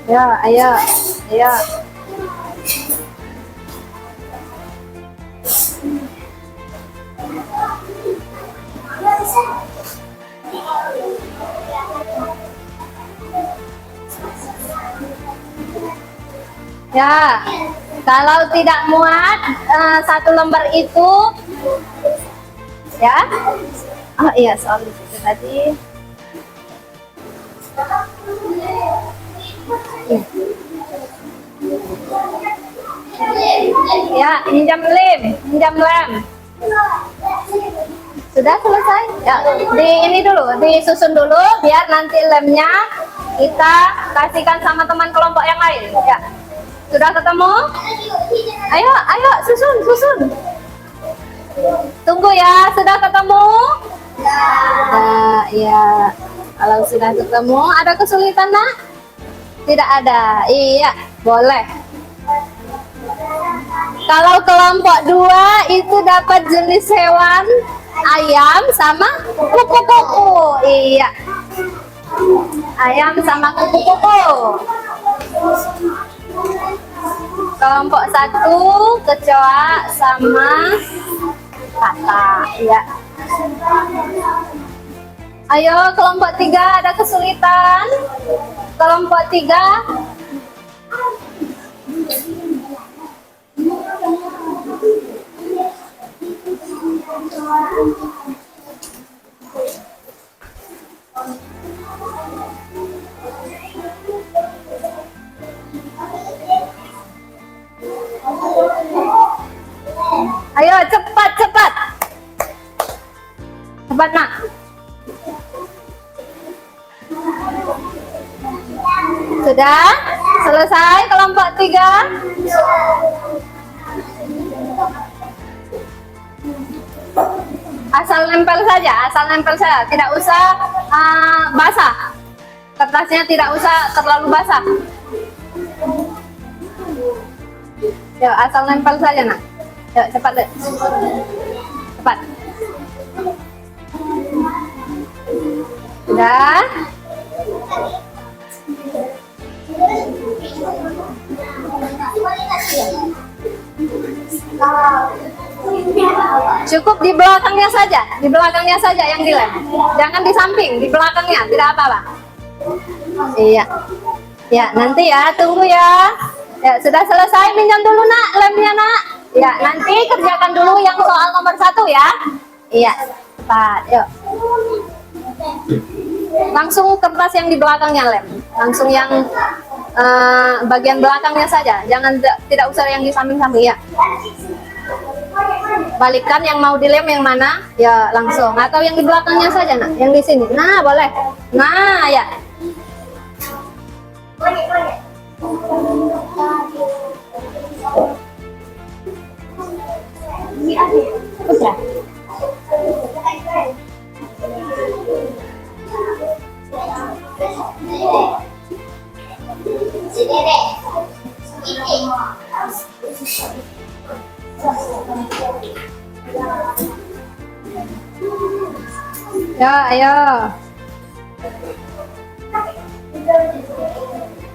Ya, ayo, ayo. Ya, kalau tidak muat 1 lembar itu, ya. Oh iya, soal itu tadi. Ya, pinjam lem. Sudah selesai? Ya, ini dulu, disusun dulu biar nanti lemnya kita kasihkan sama teman kelompok yang lain. Ya. Sudah ketemu? Ayo, susun. Tunggu ya, sudah ketemu? Ya. Kalau sudah ketemu, ada kesulitan nak? Tidak ada. Iya, boleh. Kalau kelompok 2 itu dapat jenis hewan ayam sama kupu-kupu. Iya. Ayam sama kupu-kupu. Kelompok 1 kecoa sama katak. Iya. Ayo, kelompok 3 ada kesulitan. Kelompok 3. Ayo, cepat. Cepat, nak. Sudah? Selesai kelompok 3? Asal nempel saja, tidak usah basah. Kertasnya tidak usah terlalu basah. Ya, asal nempel saja nak. Ya, cepat deh. Cepat. Sudah? Cukup di belakangnya saja yang dilem. Jangan di samping, di belakangnya, tidak apa-apa. Iya. Ya, nanti ya, tunggu ya. Ya, sudah selesai, minjam dulu nak lemnya nak. Ya, nanti kerjakan dulu yang soal nomor 1 ya. Iya, cepat, yuk. Langsung kertas yang di belakangnya lem. Langsung yang bagian belakangnya saja. Jangan, tidak usah yang di samping-samping ya. Balikkan yang mau dilem yang mana, ya langsung. Atau yang di belakangnya saja nak, yang di sini. Nah, boleh. Nah, ya. Udah. Ya, ayo.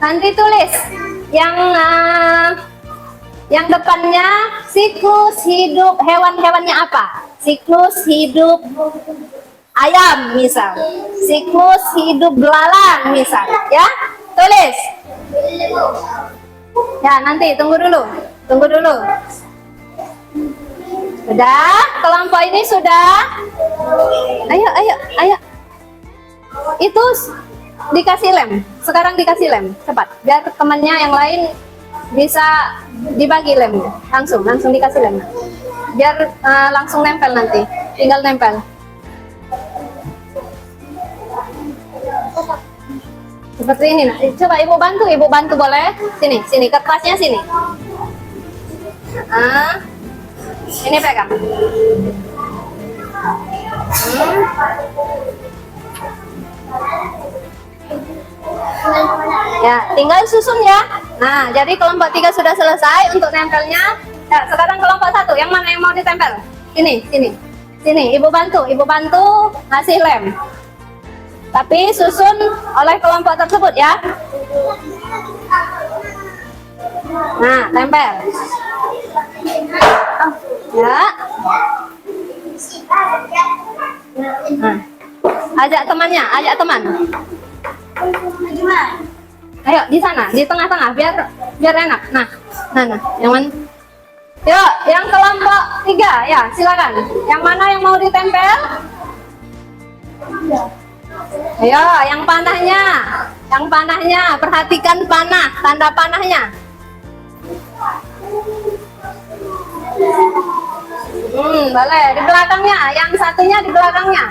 Nanti tulis yang Yang depannya siklus hidup hewan-hewannya apa? Siklus hidup ayam misal, siklus hidup belalang misal, ya. Tulis. Ya, nanti tunggu dulu. Sudah? Kelompok ini sudah? Ayo. Itu dikasih lem. Sekarang dikasih lem, cepat. Biar temannya yang lain bisa dibagi lem. Langsung dikasih lem. Biar langsung nempel nanti. Tinggal nempel. Seperti ini. Nah. Coba ibu bantu boleh? Sini, kertasnya sini. Ini pegang. Ya, tinggal susun ya. Nah, jadi kelompok 3 sudah selesai untuk nempelnya. Ya, sekarang kelompok 1, yang mana yang mau ditempel? Sini, ibu bantu ngasih lem. Tapi susun oleh kelompok tersebut ya. Nah, tempel. Ya. Nah. Ajak teman. Ayo di sana, di tengah-tengah biar enak. Nah, yang mana? Yuk, yang kelompok 3 ya, silakan. Yang mana yang mau ditempel? Ayo, yang panahnya, perhatikan panah, tanda panahnya. Boleh, di belakangnya, yang satunya di belakangnya.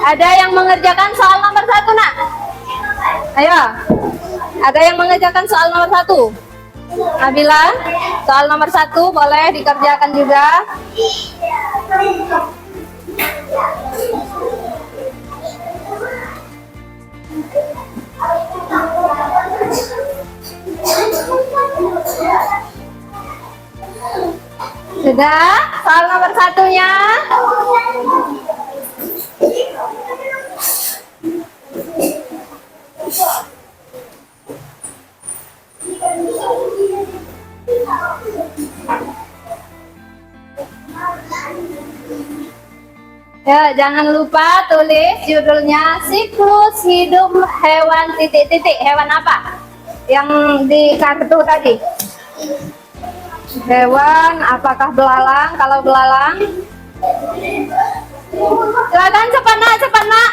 Ada yang mengerjakan soal nomor 1, nak? Ayo, ada yang mengerjakan soal nomor 1? Nabila, soal nomor 1 boleh dikerjakan juga. Sudah, soal nomor 1-nya. Ya, jangan lupa tulis judulnya siklus hidup hewan titik-titik. Hewan apa? Yang di kartu tadi. Hewan, apakah belalang? Kalau belalang, silakan cepat nak.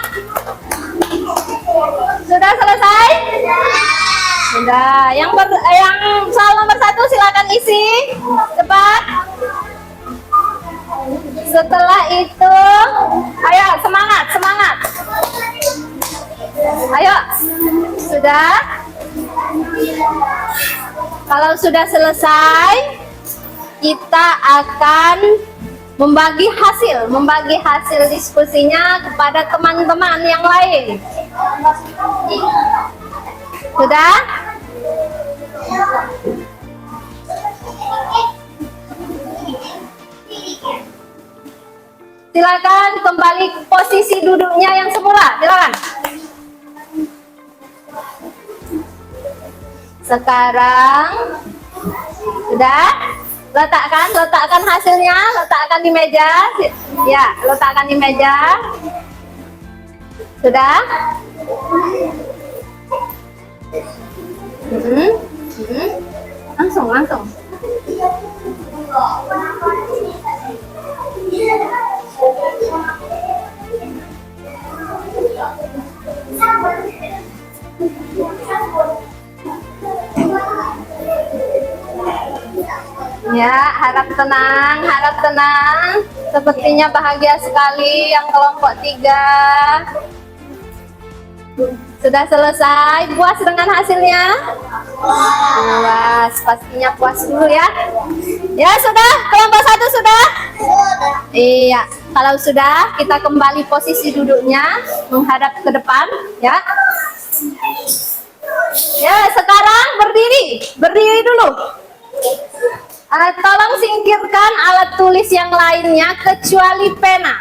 Sudah selesai? Sudah. Yang soal nomor 1 silakan isi. Cepat. Setelah itu, ayo semangat. Ayo, sudah. Kalau sudah selesai, kita akan membagi hasil diskusinya kepada teman-teman yang lain. Sudah? Silakan kembali ke posisi duduknya yang semula. Silakan. Sekarang sudah, letakkan hasilnya, letakkan di meja. Ya, letakkan di meja. Sudah? Langsung. Ya, harap tenang. Sepertinya bahagia sekali yang kelompok 3. Sudah selesai, puas dengan hasilnya? Puas, pastinya puas dulu ya. Ya sudah, kelompok 1 sudah? Iya, kalau sudah kita kembali posisi duduknya menghadap ke depan ya. Ya, sekarang berdiri dulu. Tolong singkirkan alat tulis yang lainnya kecuali pena.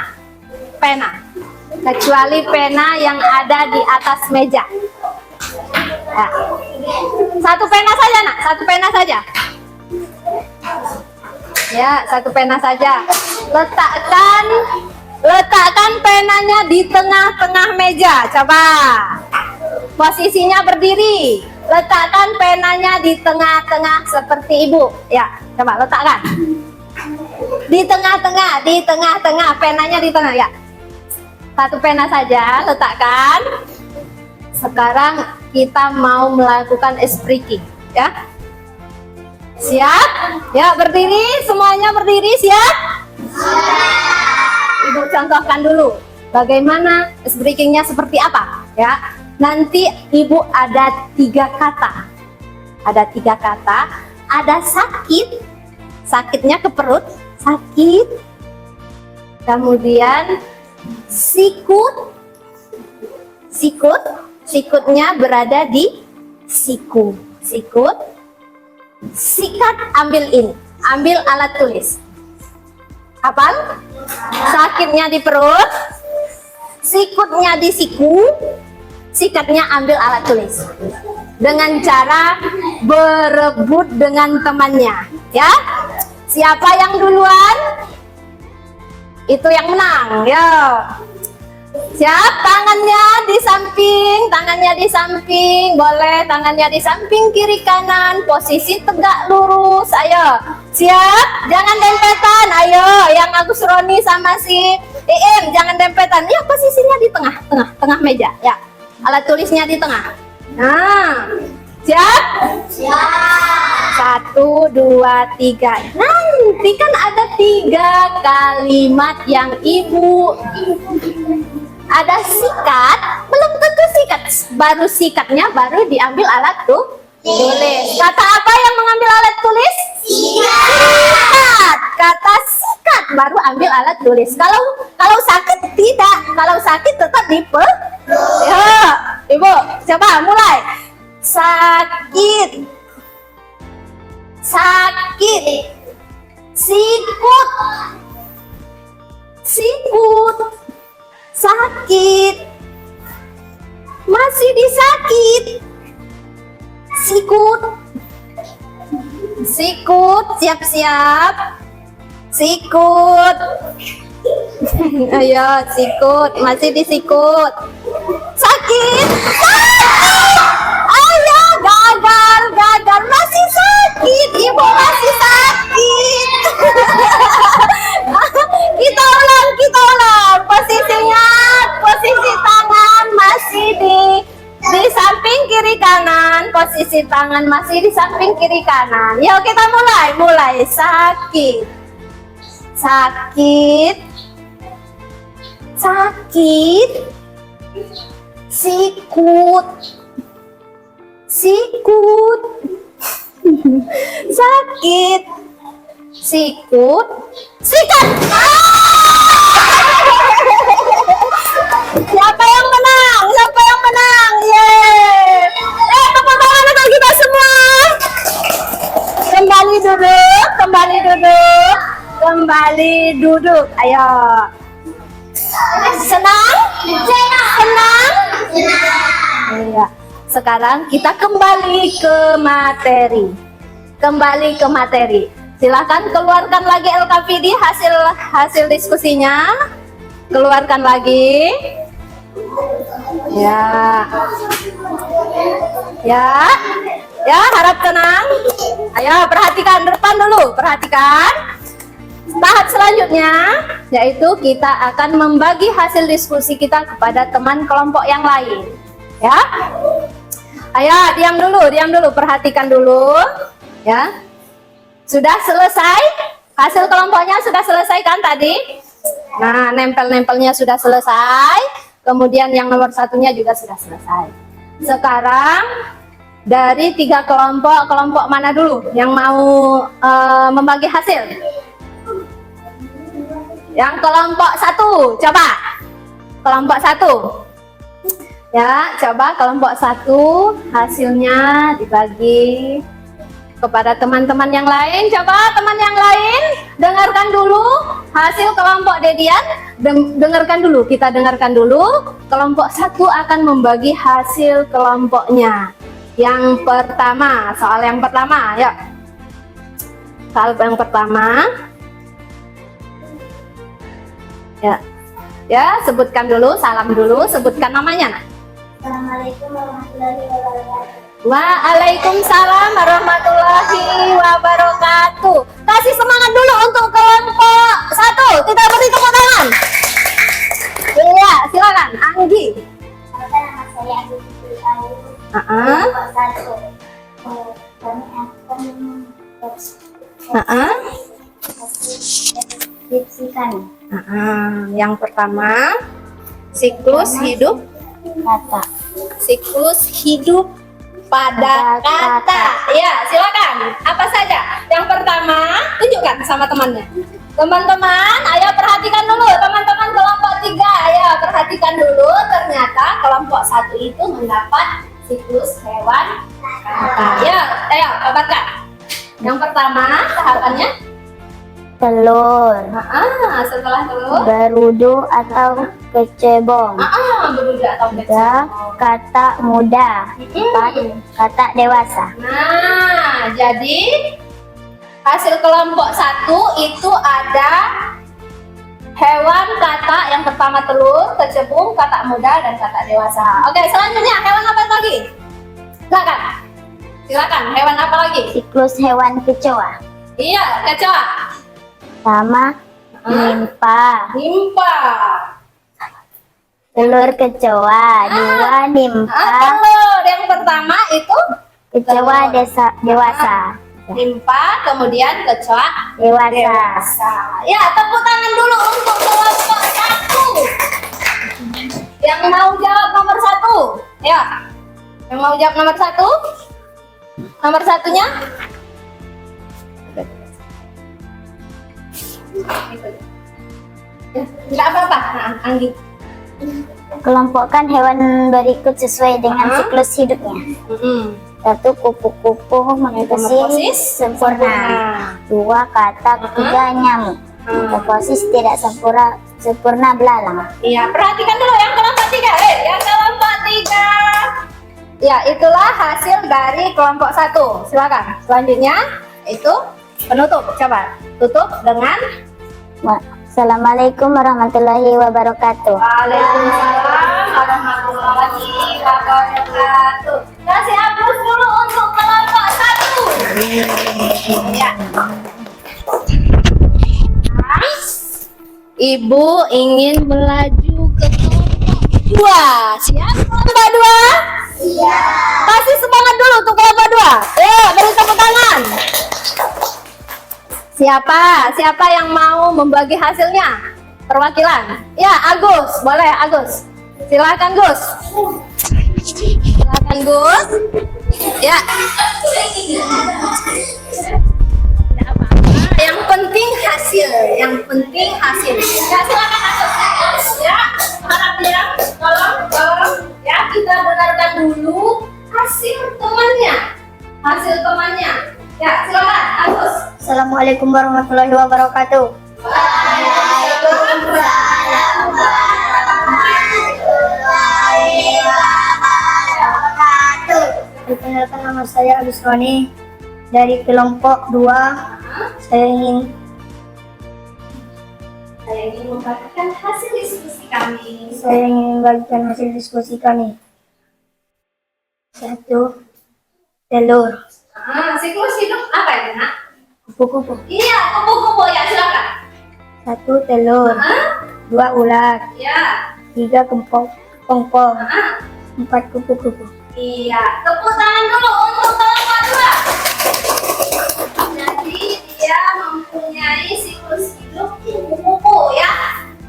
Kecuali pena yang ada di atas meja. Ya. Satu pena saja nak, satu pena saja. Ya, satu pena saja. Letakkan penanya di tengah-tengah meja. Coba. Posisinya berdiri. Letakkan penanya di tengah-tengah seperti ibu. Ya, coba letakkan. Di tengah-tengah, penanya di tengah ya. Satu pena saja, letakkan. Sekarang kita mau melakukan ice breaking, ya. Siap? Ya, berdiri, semuanya berdiri, siap? Ibu contohkan dulu bagaimana ice breakingnya seperti apa, ya. Nanti ibu ada 3 kata. Ada 3 kata, ada sakit, sakitnya ke perut, sakit. Kemudian sikut, sikutnya berada di siku, sikut. Sikat, ambil ini, ambil alat tulis. Hafal? Sakitnya di perut, sikutnya di siku, sikatnya ambil alat tulis. Dengan cara berebut dengan temannya, ya. Siapa yang duluan? Itu yang menang, ya. Siap, tangannya di samping, boleh tangannya di samping kiri kanan, posisi tegak lurus, ayo. Siap, jangan dempetan, ayo. Yang Agus Roni sama si Iim, jangan dempetan. Ya, posisinya di tengah meja, ya. Alat tulisnya di tengah. Nah, siap? Siap. 1, 2, 3. Nanti kan ada 3 kalimat yang ibu. Ada sikat, belum tentu sikat. Baru sikatnya baru diambil alat tulis. Kata apa yang mengambil alat tulis? Sikat. Kata sikat baru ambil alat tulis. Kalau sakit tidak. Kalau sakit tetap ya, ibu, coba mulai. Sakit. Sikut. Sakit. Masih disakit. Sikut, siap-siap. Sikut. Ayo, sikut, masih disikut. Sakit. Ayo, gagal, masih sakit. Ibu masih sakit. Kita ulang. Posisi tangan masih di samping kiri kanan. Posisi tangan masih di samping kiri kanan. Yuk kita mulai. Sakit. Sikut. Sakit. Sikut. Sikat. Siapa yang menang? Yeay. Tepuk tangan untuk kita semua. Kembali duduk. Ayo. Senang? Iya. Sekarang kita kembali ke materi. Silahkan keluarkan lagi LKPD hasil diskusinya. Keluarkan lagi. Ya, harap tenang. Ayo perhatikan depan dulu, Tahap selanjutnya yaitu kita akan membagi hasil diskusi kita kepada teman kelompok yang lain. Ya. Ayo diam dulu, perhatikan dulu. Ya. Sudah selesai? Hasil kelompoknya sudah selesai kan tadi? Nah, nempel-nempelnya sudah selesai. Kemudian yang nomor 1-nya juga sudah selesai. Sekarang dari 3 kelompok mana dulu yang mau membagi hasil? Yang kelompok 1, coba. Kelompok 1. Ya, coba kelompok 1 hasilnya dibagi kepada teman-teman yang lain. Coba teman yang lain dengarkan dulu hasil kelompok Dedian. Kita dengarkan dulu. Kelompok 1 akan membagi hasil kelompoknya. Yang pertama, soal yang pertama, yuk. Soal yang pertama. Ya. Ya, sebutkan dulu, salam dulu, sebutkan namanya. Assalamualaikum warahmatullahi wabarakatuh. Waalaikumsalam warahmatullahi wabarakatuh. Kasih semangat dulu untuk kelompok 1. Kita beri tepuk tangan. Iya, silakan, Anggi. Nama saya Agus Ayu. Heeh. Kelompok 1. Kami akan Heeh. deskripsi kami. Yang pertama, siklus hidup Kata. siklus hidup pada kata. Ya, silakan. Apa saja? Yang pertama, tunjukkan sama temannya. Teman-teman, ayo perhatikan dulu. Teman-teman kelompok 3, ayo perhatikan dulu. Ternyata kelompok 1 itu mendapat siklus hewan kata. Ya, ayo kabarkan. Yang pertama, tahapannya. Telur. Setelah telur. Berudu atau kecebong. Berudah atau Tiga, kata muda. Empat, kata dewasa. Nah, jadi hasil kelompok 1 itu ada hewan kata yang pertama telur, kecebong, kata muda, dan kata dewasa. Oke, selanjutnya hewan apa lagi? Silakan. Silakan, hewan apa lagi? Siklus hewan kecoa. Iya, kecoa. Sama nimpa. Nimpa. Telur kecoa. Dua nimpa. Telur yang pertama itu Kecoa dewasa. nimpa, kemudian kecoa Dewasa. dewasa. Ya, tepuk tangan dulu untuk kelompok 1. Yang mau jawab nomor 1. Ya. Yang mau jawab nomor 1? Nomor 1-nya? Tidak apa-apa. Nah, Anggi. Kelompokkan hewan berikut sesuai dengan siklus hidupnya. Satu, kupu-kupu metamorfosis sempurna. Dua, kata. Ketiga, nyamuk. Metamorfosis tidak sempurna belalang. Iya, perhatikan dulu yang kelompok 3. Yang kelompok 3. Ya, itulah hasil dari kelompok 1. Silakan. Selanjutnya itu penutup. Coba tutup dengan Assalamualaikum warahmatullahi wabarakatuh. Waalaikumsalam warahmatullahi wabarakatuh. Kasih aplaus dulu untuk kelompok 1. Ya. Ibu ingin melaju ke kelompok 2. Siap kelompok 2? Siap. Kasih semangat dulu untuk kelompok 2. Ayo, beri tepuk tangan. Siapa yang mau membagi hasilnya? Perwakilan. Ya, Agus. Boleh, Agus. Silakan, Gus. Silakan, Gus. Ya. Tidak apa-apa. Yang penting hasil. Ya, silakan, Agus. Ya, harapnya tolong ya kita dengarkan dulu hasil temannya. Ya, silakan, Agus. Assalamualaikum warahmatullahi wabarakatuh. Waalaikumsalam warahmatullahi wabarakatuh. Perkenalkan, nama saya Agus Roni dari kelompok 2. Saya ingin membagikan hasil diskusi kami. membagikan hasil diskusi kami. 1, telur. Siklus hidup apa itu, Nak? Kupu-kupu. Iya, kupu-kupu ya, silakan. 1, telur. 2, ular. Ya. 3, kempong. 4, kupu-kupu. Iya, tepuk tangan dulu untuk kelompok 2. Jadi dia mempunyai siklus hidup kupu-kupu ya.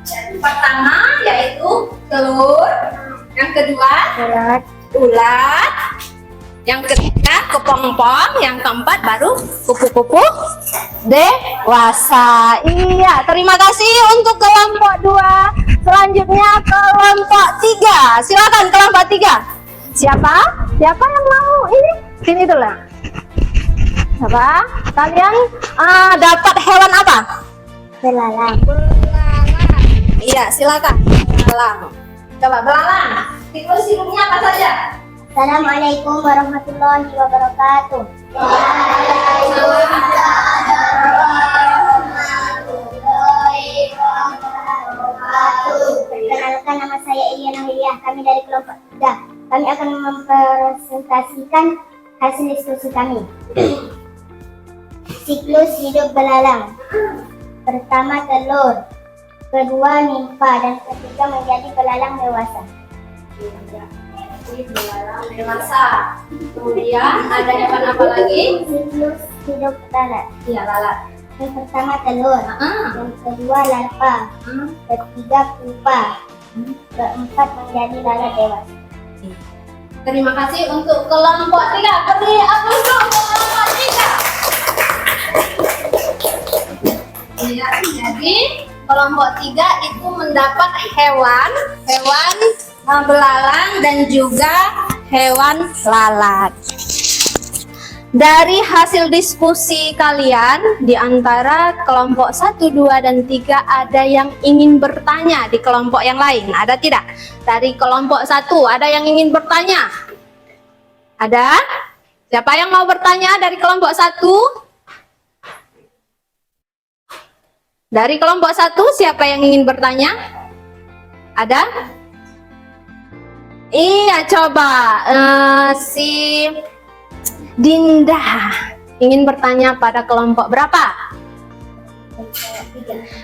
Yang pertama yaitu telur, yang kedua ulat, yang ketiga kepompong, yang keempat baru kupu-kupu dewasa. Iya, terima kasih untuk kelompok 2. Selanjutnya kelompok 3. Silakan kelompok 3. Siapa yang mau ini? Sini dulu. Siapa? Kalian dapat hewan apa? Belalang. Iya, silakan. Belalang. Coba belalang. Siklus hidupnya apa saja? Assalamualaikum warahmatullahi wabarakatuh. Perkenalkan, nama saya Iliana Hiliah. Kami dari kelompok 3. Kami akan mempresentasikan hasil diskusi kami. Siklus hidup belalang. Pertama telur, kedua nimfa, dan ketiga menjadi belalang dewasa. Belalang dewasa. Kemudian ada hewan apa lagi? Siklus hidup lalat. Iya, lalat. Yang pertama telur, yang kedua larva, ketiga pupa, keempat menjadi lalat dewasa. Terima kasih untuk kelompok 3. Beri aplaus dong untuk kelompok 3. Iya, jadi kelompok 3 itu mendapat hewan belalang dan juga hewan lalat. Dari hasil diskusi kalian di antara kelompok 1, 2, dan 3 ada yang ingin bertanya di kelompok yang lain? Ada tidak? Dari kelompok 1 ada yang ingin bertanya? Ada? Siapa yang mau bertanya dari kelompok 1? Dari kelompok 1 siapa yang ingin bertanya? Ada? Iya, coba si Dinda ingin bertanya pada kelompok berapa?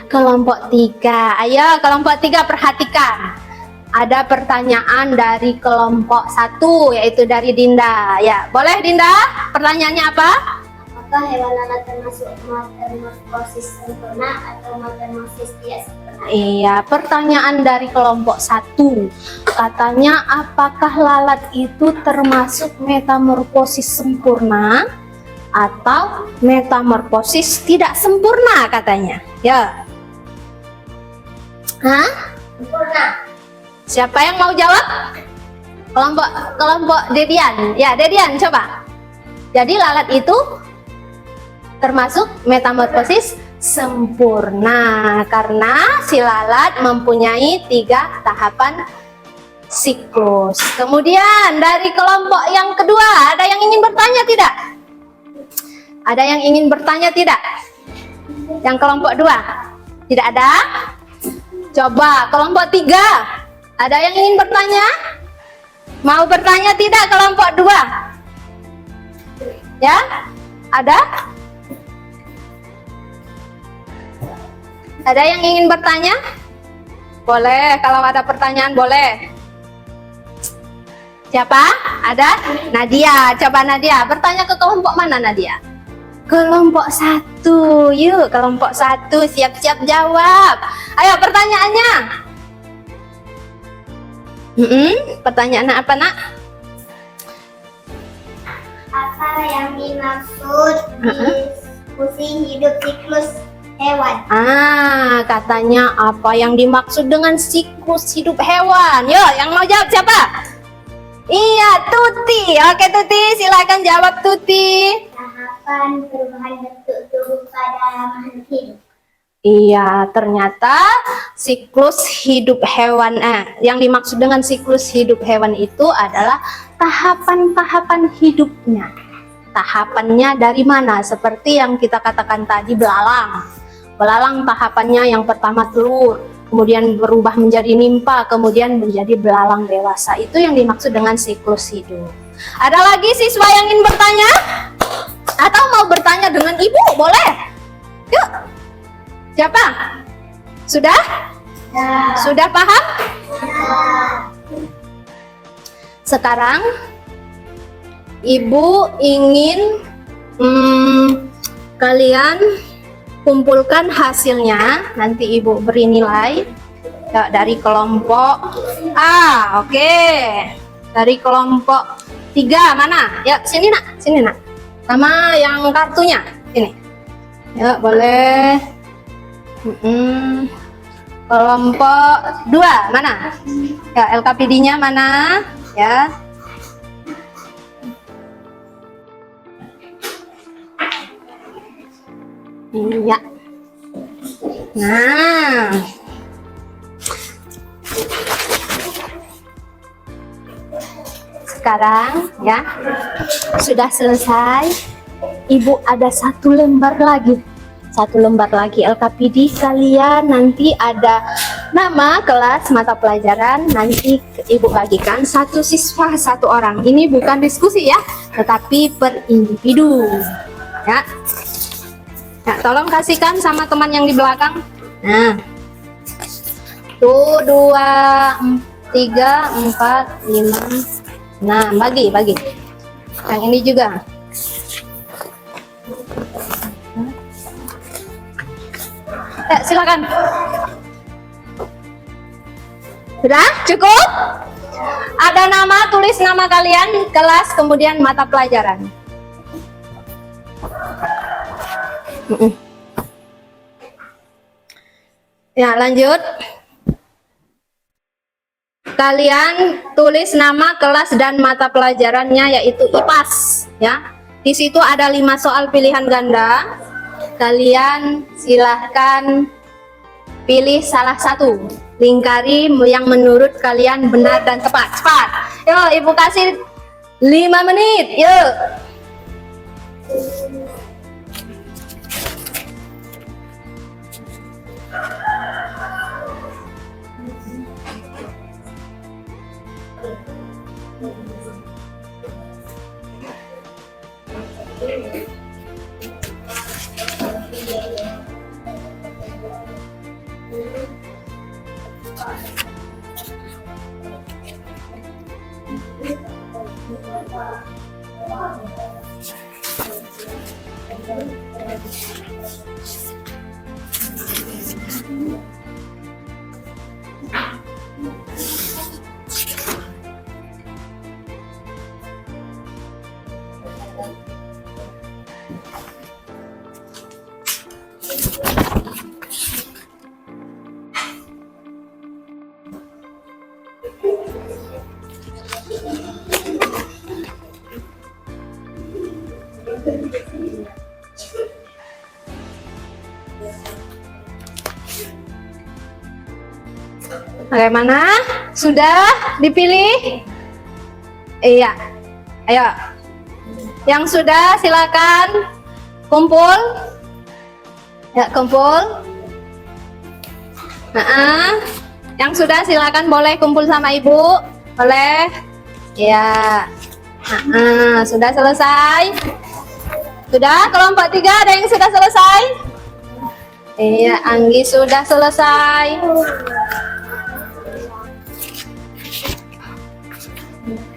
Kelompok 3. Ayo kelompok 3 perhatikan. Ada pertanyaan dari kelompok 1 yaitu dari Dinda. Ya, boleh Dinda? Pertanyaannya apa? Apakah hewan lalat termasuk metamorfosis sempurna atau metamorfosis tidak sempurna? Iya, pertanyaan dari kelompok 1. Katanya apakah lalat itu termasuk metamorfosis sempurna atau metamorfosis tidak sempurna katanya. Ya. Hah? Sempurna. Siapa yang mau jawab? Kelompok Dedian. Ya, Dedian coba. Jadi lalat itu termasuk metamorfosis sempurna karena si lalat mempunyai 3 tahapan siklus. Kemudian dari kelompok yang kedua ada yang ingin bertanya tidak? Ada yang ingin bertanya tidak? Yang kelompok 2 tidak ada? Coba kelompok 3 ada yang ingin bertanya? Mau bertanya tidak kelompok 2? Ya? Ada? Ada yang ingin bertanya? Boleh, kalau ada pertanyaan boleh. Siapa? Ada? Nadia. Coba Nadia, bertanya ke kelompok mana Nadia? Kelompok 1. Yuk, kelompok 1 siap-siap jawab. Ayo pertanyaannya. Pertanyaan apa nak? Apa yang dimaksud diskusi hidup siklus hewan? Katanya apa yang dimaksud dengan siklus hidup hewan? Yo, yang mau jawab siapa? Iya, Tuti. Oke, Tuti, silakan jawab Tuti. Tahapan perubahan bentuk tubuh pada makhluk hidup. Iya, ternyata siklus hidup hewan yang dimaksud dengan siklus hidup hewan itu adalah tahapan-tahapan hidupnya. Tahapannya dari mana? Seperti yang kita katakan tadi belalang. Belalang tahapannya yang pertama telur, kemudian berubah menjadi nimfa, kemudian menjadi belalang dewasa. Itu yang dimaksud dengan siklus hidup. Ada lagi siswa yang ingin bertanya? Atau mau bertanya dengan ibu? Boleh. Yuk. Siapa? Sudah? Ya. Sudah paham? Sekarang ibu ingin kalian kumpulkan hasilnya. Nanti ibu beri nilai ya, dari kelompok A. Oke. Dari kelompok 3 mana? Ya, sini nak, sini nak. Sama yang kartunya. Sini. Ya, boleh. Kelompok 2 mana? Ya, LKPD-nya mana? Ya. Iya. Nah. sekarang ya sudah selesai. Ibu ada 1 lembar lagi. 1 lembar lagi LKPD. Kalian nanti ada nama, kelas, mata pelajaran. Nanti ibu bagikan 1 siswa 1 orang. Ini bukan diskusi ya, tetapi per individu. Ya. Ya, tolong kasihkan sama teman yang di belakang. Nah. Tuh 2, 3, 4, 5. Nah, bagi. Yang ini juga. Silakan. Sudah? Cukup? Ada nama, tulis nama kalian, kelas, kemudian mata pelajaran. Ya, lanjut. Kalian tulis nama, kelas, dan mata pelajarannya, yaitu IPAS ya. Di situ ada 5 soal pilihan ganda. Kalian silahkan pilih salah satu, lingkari yang menurut kalian benar dan tepat. Cepat, yuk ibu kasih 5 menit, yuk. Bagaimana? Sudah dipilih? Iya. Ayo. Yang sudah silakan kumpul. Ya, kumpul. Yang sudah silakan boleh kumpul sama ibu. Boleh? Ya. Sudah selesai? Sudah? Kelompok 3 ada yang sudah selesai? Iya, Anggi sudah selesai.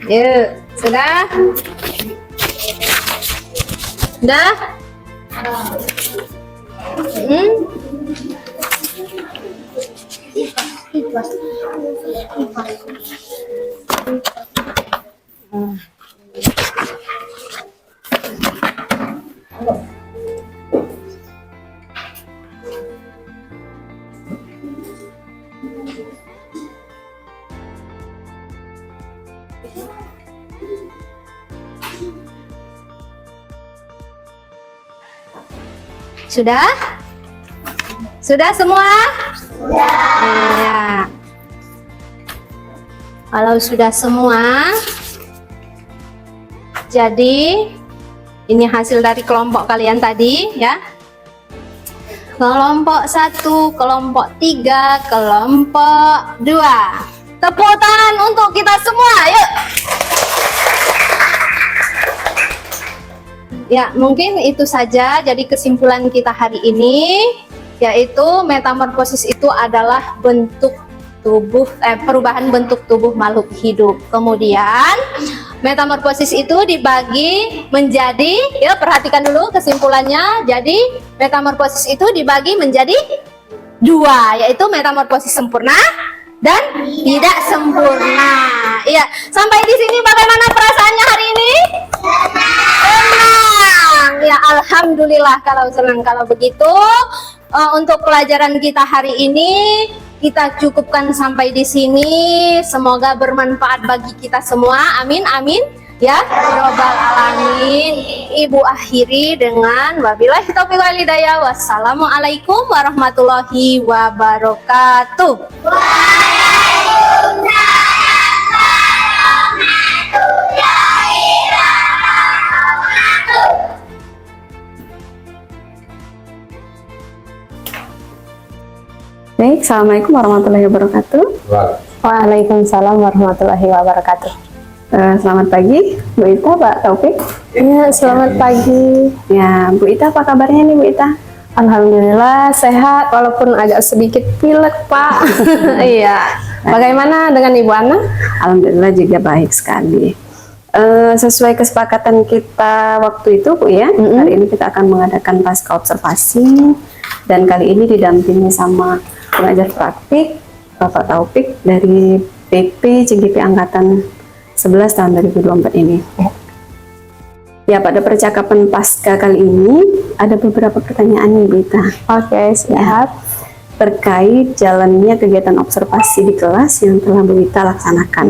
Yuk, sudah? Sudah? Sudah? Sudah semua? Sudah. Ya. Kalau sudah semua, jadi ini hasil dari kelompok kalian tadi ya. Kelompok 1, kelompok 3, kelompok 2. Tepuk tangan untuk kita semua, yuk. Ya, mungkin itu saja jadi kesimpulan kita hari ini, yaitu metamorfosis itu adalah bentuk tubuh perubahan bentuk tubuh makhluk hidup. Kemudian metamorfosis itu dibagi menjadi, ya perhatikan dulu kesimpulannya. Jadi metamorfosis itu dibagi menjadi 2, yaitu metamorfosis sempurna dan tidak sempurna. Iya, sampai di sini bagaimana perasaannya hari ini? Senang. Ya, alhamdulillah kalau senang. Kalau begitu, untuk pelajaran kita hari ini kita cukupkan sampai di sini. Semoga bermanfaat bagi kita semua. Amin, amin. Ya, robbal alamin. Ibu akhiri dengan wabillahi taufiq wal hidayah. Wassalamualaikum warahmatullahi wabarakatuh. Waalaikumsalam warahmatullahi wabarakatuh. Baik, Assalamualaikum warahmatullahi wabarakatuh. Waalaikumsalam warahmatullahi wabarakatuh. Selamat pagi, Bu Ita, Pak Taufik. Ya, selamat pagi. Ya, Bu Ita, apa kabarnya nih, Bu Ita? Alhamdulillah sehat walaupun agak sedikit pilek, Pak. Iya. Bagaimana dengan Ibu Ana? Alhamdulillah juga baik sekali. Sesuai kesepakatan kita waktu itu, Bu ya, hari ini kita akan mengadakan pasca observasi dan kali ini didampingi sama pengajar praktik Bapak Taufik dari PP CGP Angkatan 11 tahun 2024 ini. Ya, pada percakapan pasca kali ini ada beberapa pertanyaan nih, Bu Ita. Oke, siap. Terkait jalannya kegiatan observasi di kelas yang telah Bu Ita laksanakan.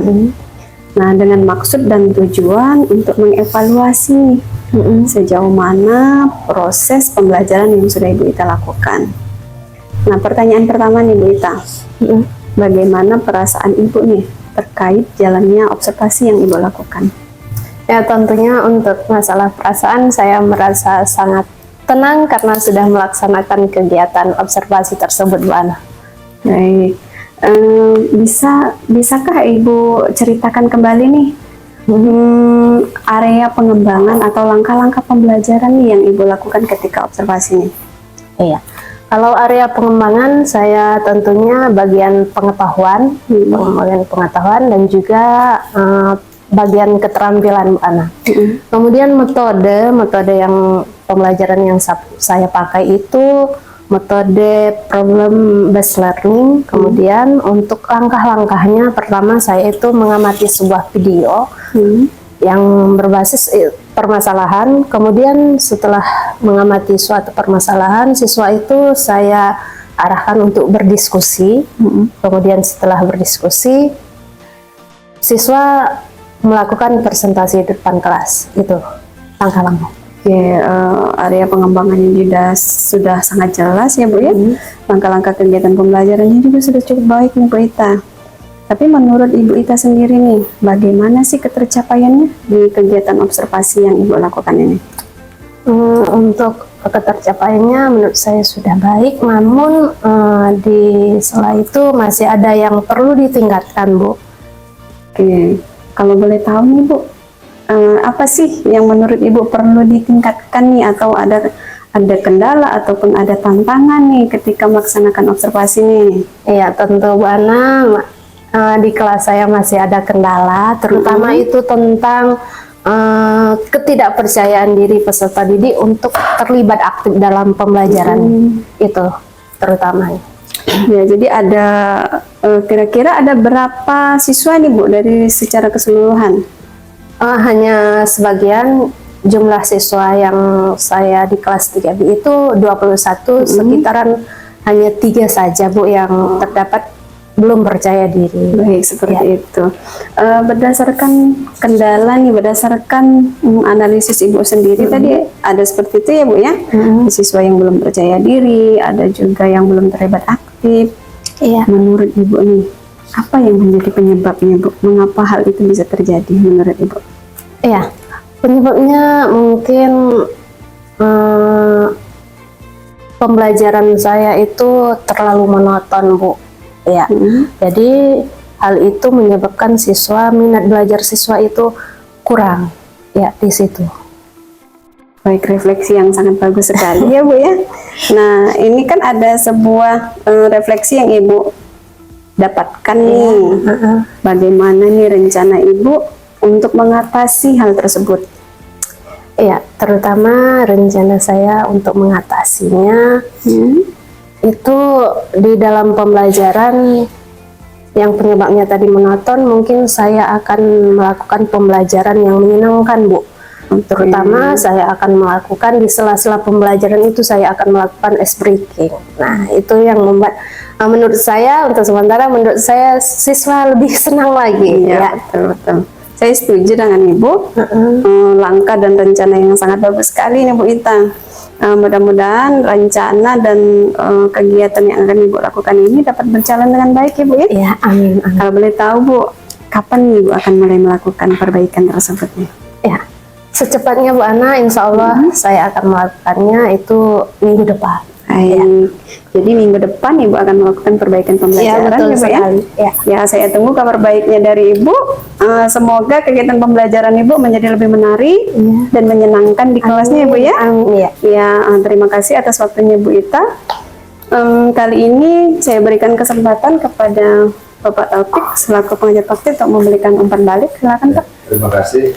Nah, dengan maksud dan tujuan untuk mengevaluasi sejauh mana proses pembelajaran yang sudah Ibu Ita lakukan. Nah, pertanyaan pertama nih, Bu Ita. Bagaimana perasaan Ibu nih terkait jalannya observasi yang Ibu lakukan? Ya, tentunya untuk masalah perasaan saya merasa sangat tenang karena sudah melaksanakan kegiatan observasi tersebut, Bu Ana. Baik, bisakah Ibu ceritakan kembali nih area pengembangan atau langkah-langkah pembelajaran nih yang Ibu lakukan ketika observasi nih? Iya. Kalau area pengembangan saya tentunya bagian pengetahuan, pengembangan pengetahuan dan juga bagian keterampilan, Bu Ana. Kemudian metode yang pembelajaran yang saya pakai itu metode problem based learning. Kemudian untuk langkah-langkahnya, pertama saya itu mengamati sebuah video yang berbasis permasalahan. Kemudian setelah mengamati suatu permasalahan, siswa itu saya arahkan untuk berdiskusi. Kemudian setelah berdiskusi, siswa melakukan presentasi di depan kelas. Itu langkah-langkah. Oke, area pengembangannya sudah sangat jelas ya, Bu ya. Langkah-langkah kegiatan pembelajarannya juga sudah cukup baik nih, Bu Ita. Tapi menurut Ibu Ita sendiri nih, bagaimana sih ketercapaiannya di kegiatan observasi yang Ibu lakukan ini? Untuk ketercapaiannya menurut saya sudah baik, namun di sela itu masih ada yang perlu ditingkatkan, Bu. Oke, kalau boleh tahu nih, Bu, apa sih yang menurut Ibu perlu ditingkatkan nih, atau ada kendala ataupun ada tantangan nih ketika melaksanakan observasi nih? Iya, tentu, Bu Ana. Di kelas saya masih ada kendala, terutama itu tentang ketidakpercayaan diri peserta didik untuk terlibat aktif dalam pembelajaran itu terutamanya. Ya, jadi ada kira-kira ada berapa siswa nih, Bu, dari secara keseluruhan? Hanya sebagian jumlah siswa yang saya di kelas 3B itu 21, sekitaran hanya 3 saja, Bu, yang terdapat belum percaya diri. Baik, seperti itu. Berdasarkan kendala nih, berdasarkan analisis Ibu sendiri tadi ada seperti itu ya, Bu ya. Siswa yang belum percaya diri, ada juga yang belum terlibat aktif. Iya. Menurut Ibu nih, apa yang menjadi penyebabnya, Bu? Mengapa hal itu bisa terjadi menurut Ibu? Iya, penyebabnya mungkin pembelajaran saya itu terlalu monoton, Bu. Ya, jadi hal itu menyebabkan minat belajar siswa itu kurang, ya, di situ. Baik, refleksi yang sangat bagus sekali ya, Bu ya. Nah, ini kan ada sebuah refleksi yang Ibu dapatkan nih. Bagaimana nih rencana Ibu untuk mengatasi hal tersebut? Ya, terutama rencana saya untuk mengatasinya itu di dalam pembelajaran yang penyebabnya tadi monoton, mungkin saya akan melakukan pembelajaran yang menyenangkan, Bu. Terutama saya akan melakukan di sela-sela pembelajaran itu saya akan melakukan ice breaking. Nah, itu yang membuat menurut saya untuk sementara siswa lebih senang lagi. Ya, betul. Saya setuju dengan Ibu. Langkah dan rencana yang sangat bagus sekali nih, Bu Ita. Mudah-mudahan rencana dan kegiatan yang akan Ibu lakukan ini dapat berjalan dengan baik ya, Bu ya. Ya, amin. Kalau boleh tahu, Bu, kapan Ibu akan mulai melakukan perbaikan tersebut nih? Ya, secepatnya, Bu Ana, insya Allah saya akan melakukannya itu minggu depan. Baik. Jadi minggu depan Ibu akan melakukan perbaikan Iya, pembelajaran betul ya, Bu, ya? sekali. Ya. Ya, saya tunggu kabar baiknya dari Ibu. Semoga kegiatan pembelajaran Ibu menjadi lebih menarik dan menyenangkan di kelasnya, Ibu ya. Iya. Ya, terima kasih atas waktunya Bu Ita. Kali ini saya berikan kesempatan kepada Bapak Taufik selaku pengajar praktik untuk memberikan umpan balik. Silakan, Pak. Terima kasih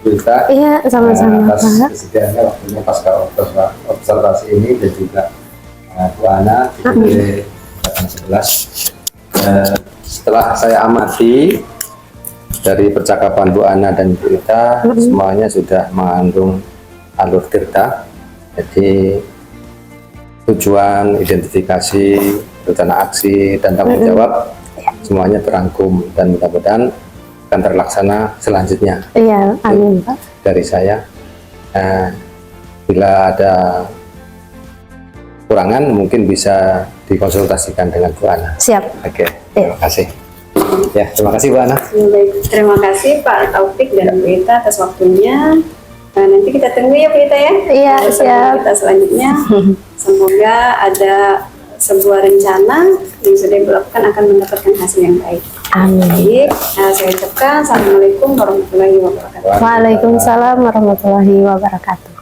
Bu Ita Iya, sama-sama, atas Pak. kesediaannya waktunya pasca observasi ini, dan juga Bu Ana di angkatan 11. Setelah saya amati dari percakapan Bu Ana dan Bu Ita, semuanya sudah mengandung alur tirta. Jadi tujuan, identifikasi, rencana aksi, dan tanggung jawab semuanya terangkum, dan mudah-mudahan akan terlaksana selanjutnya. Iya, amin, Pak. Dari saya, bila ada kurangan mungkin bisa dikonsultasikan dengan Bu Ana. Siap. Oke, terima kasih. Ya, terima kasih Bu Ana. Baik, terima kasih Pak Taufik dan Bu Ita atas waktunya. Nah, nanti kita tunggu ya Bu Ita ya. Iya, Pertemuan siap. Kita selanjutnya. Semoga ada sebuah rencana yang sudah dilakukan akan mendapatkan hasil yang baik. Amin. Baik, saya ucapkan Assalamualaikum warahmatullahi wabarakatuh. Waalaikumsalam warahmatullahi wabarakatuh.